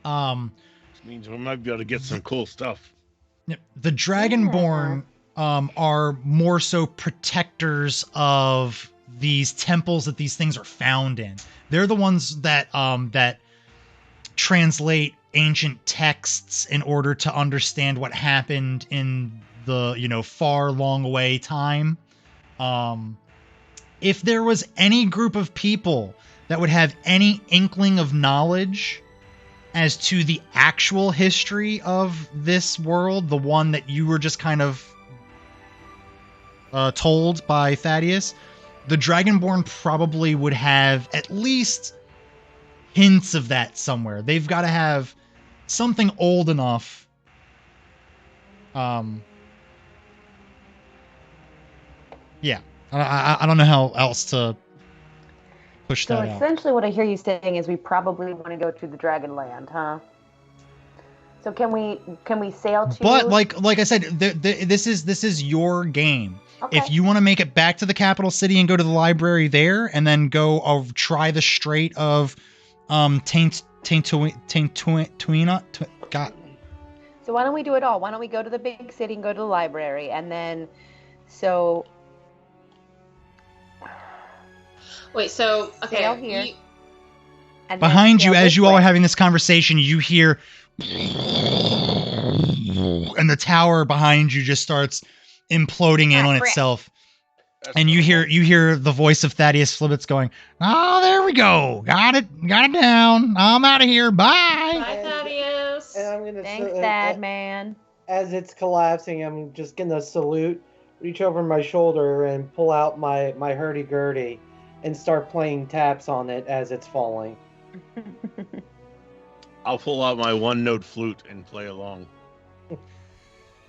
C: This means we might be able to get some cool stuff.
A: The Dragonborn are more so protectors of these temples that these things are found in. They're the ones that translate ancient texts in order to understand what happened in the far long away time. If there was any group of people that would have any inkling of knowledge as to the actual history of this world, the one that you were just kind of told by Thaddeus, the Dragonborn probably would have at least hints of that somewhere. They've got to have something old enough. Yeah, I don't know how else to push that out.
D: So essentially what I hear you saying is we probably want to go to the Dragonland, huh? So can we sail to?
A: But like I said, this is your game.
D: Okay.
A: If you want to make it back to the capital city and go to the library there, and then go try the strait of Taintuina. God.
D: So why don't we do it all? Why don't we go to the big city and go to the library, and then so.
B: Wait. So okay.
D: Sail here. And
A: Behind you, as you all
D: way.
A: are having this conversation, you hear, and the tower behind you just starts imploding in on itself. And you hear the voice of Thaddeus Flibbits going, "Oh, there we go. Got it down. I'm out of here. Bye."
B: Bye, Thaddeus.
E: And I'm gonna
D: Thanks, Dad, man.
E: As it's collapsing, I'm just gonna salute, reach over my shoulder, and pull out my hurdy-gurdy, and start playing taps on it as it's falling.
C: I'll pull out my one-note flute and play along.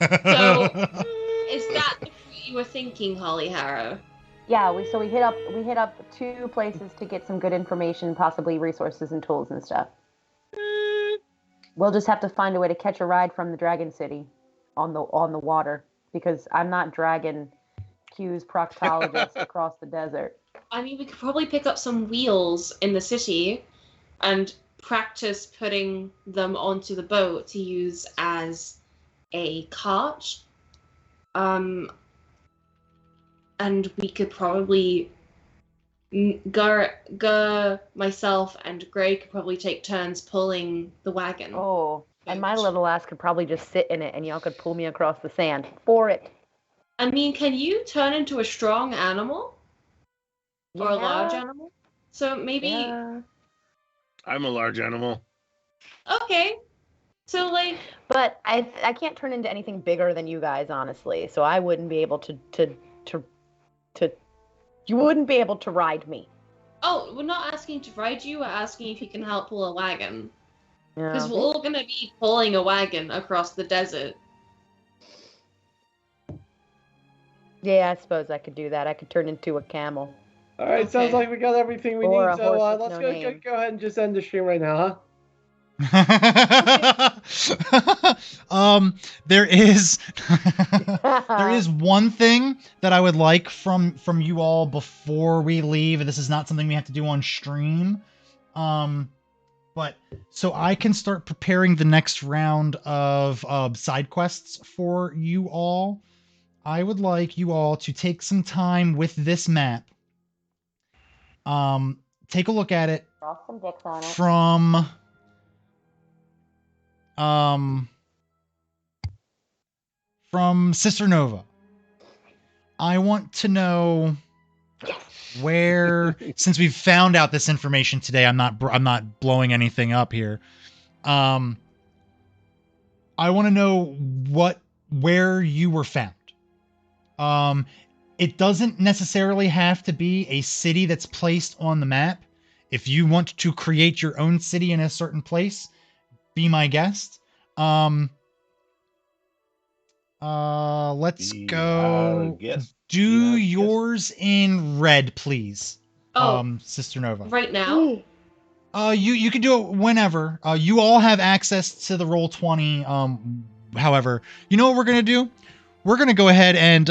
B: So, is that what you were thinking, Holly Harrow?
D: Yeah, we hit up 2 places to get some good information, possibly resources and tools and stuff. We'll just have to find a way to catch a ride from the Dragon City on the water, because I'm not dragging Q's proctologist across the desert.
B: I mean, we could probably pick up some wheels in the city and practice putting them onto the boat to use as a cart. And we could probably myself and Gray could probably take turns pulling the wagon.
D: Oh, and my little ass could probably just sit in it, and y'all could pull me across the sand for it.
B: I mean, can you turn into a strong animal? Or a large animal? So maybe...
D: Yeah.
C: I'm a large animal.
B: Okay. So, like...
D: But I can't turn into anything bigger than you guys, honestly. So I wouldn't be able to you wouldn't be able to ride me.
B: Oh, we're not asking to ride you. We're asking if you can help pull a wagon. Because
D: Yeah.
B: we're all going to be pulling a wagon across the desert.
D: Yeah, I suppose I could do that. I could turn into a camel.
E: All right,
B: Okay.
E: sounds like we got everything we
D: Or
E: need.
D: a
E: So
D: horse with
E: let's
D: no
E: go
D: name.
E: ahead and just end the stream right now, huh?
A: There is one thing that I would like from you all before we leave. This is not something we have to do on stream. But so I can start preparing the next round of side quests for you all. I would like you all to take some time with this map. Take a look at it
D: Draw some dicks on it.
A: from Sister Nova. I want to know where, since we've found out this information today, I'm not blowing anything up here. I want to know where you were found. It doesn't necessarily have to be a city that's placed on the map. If you want to create your own city in a certain place, be my guest. Let's go. Do yours in red, please. Sister Nova.
B: Right now?
A: You can do it whenever. You all have access to the Roll20. However, you know what we're gonna do? We're gonna go ahead and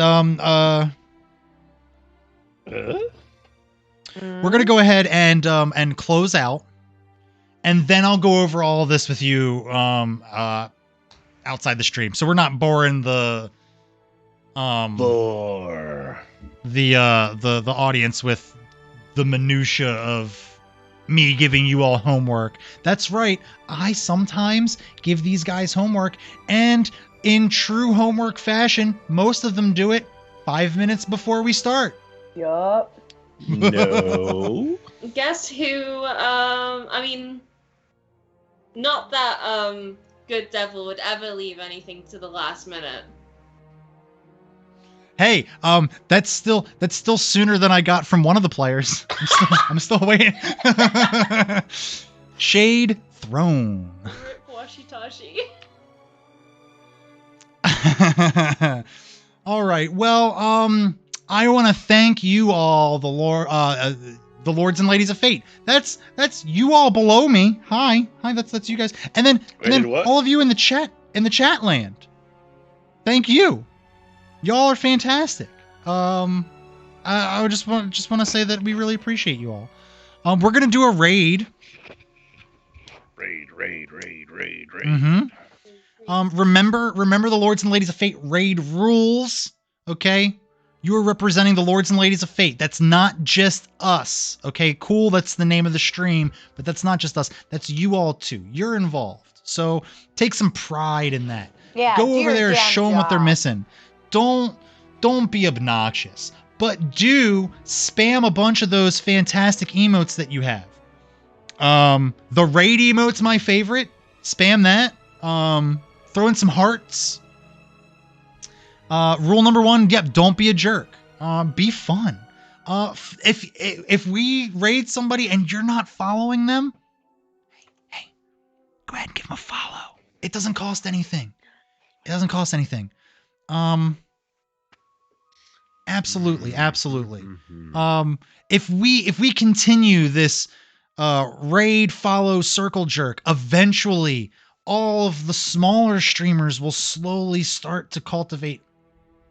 A: we're gonna go ahead and close out, and then I'll go over all of this with you outside the stream, so we're not boring the audience with the minutia of me giving you all homework. That's right, I sometimes give these guys homework, and in true homework fashion, most of them do it 5 minutes before we start.
D: Yup.
C: No.
B: Guess who, I mean, not that, Good Devil would ever leave anything to the last minute.
A: Hey, that's still sooner than I got from one of the players. I'm still waiting. Shade thrown.
B: Rip Washitashi.
A: All right. Well, I want to thank you all, the the Lords and Ladies of Fate. That's you all below me. Hi, that's you guys. And then all of you in the chat land. Thank you. Y'all are fantastic. I just want to say that we really appreciate you all. We're gonna do a raid.
C: Raid.
A: Mm-hmm. Remember the Lords and Ladies of Fate raid rules. Okay, you are representing the Lords and Ladies of Fate. That's not just us. Okay, cool. That's the name of the stream, but that's not just us. That's you all too. You're involved. So take some pride in that.
D: Yeah.
A: Go over there and show them what they're missing. Don't be obnoxious, but do spam a bunch of those fantastic emotes that you have. The raid emote's my favorite. Spam that. Throw in some hearts. Rule number 1, yep, don't be a jerk. Be fun. If we raid somebody and you're not following them, hey, go ahead and give them a follow. It doesn't cost anything. Absolutely.
C: Mm-hmm.
A: If we continue this raid, follow, circle jerk, eventually all of the smaller streamers will slowly start to cultivate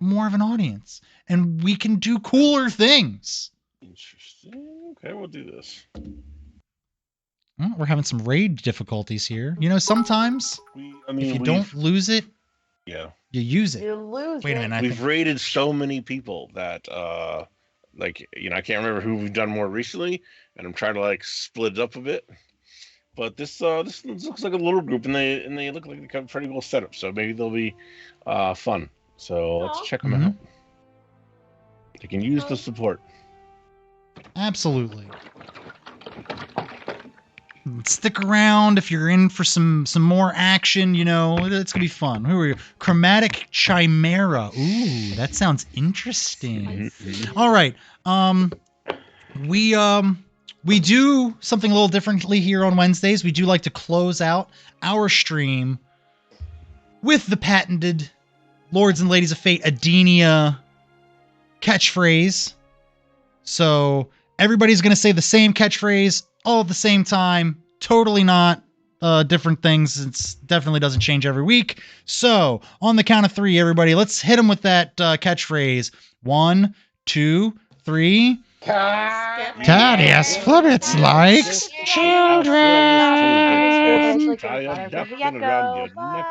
A: more of an audience, and we can do cooler things.
C: Interesting. Okay, we'll do this.
A: Well, we're having some raid difficulties here. You know, sometimes if you don't lose it,
C: yeah,
A: you use it.
D: You lose
A: Wait a minute.
C: We've raided so many people that I can't remember who we've done more recently, and I'm trying to split it up a bit. But this looks like a little group, and they look like they got a pretty well set up. So maybe they'll be fun. So let's check them out. They can use the support.
A: Absolutely. Stick around if you're in for some more action. You know, it's gonna be fun. Who are you? Chromatic Chimera. Ooh, that sounds interesting. All right. We do something a little differently here on Wednesdays. We do like to close out our stream with the patented Lords and Ladies of Fate Edinia catchphrase. So everybody's going to say the same catchphrase all at the same time. Totally not different things. It definitely doesn't change every week. So on the count of 3, everybody, let's hit them with that catchphrase. 1, 2, 3. Thaddeus Flibbits likes children.
C: Tie a duck around your neck,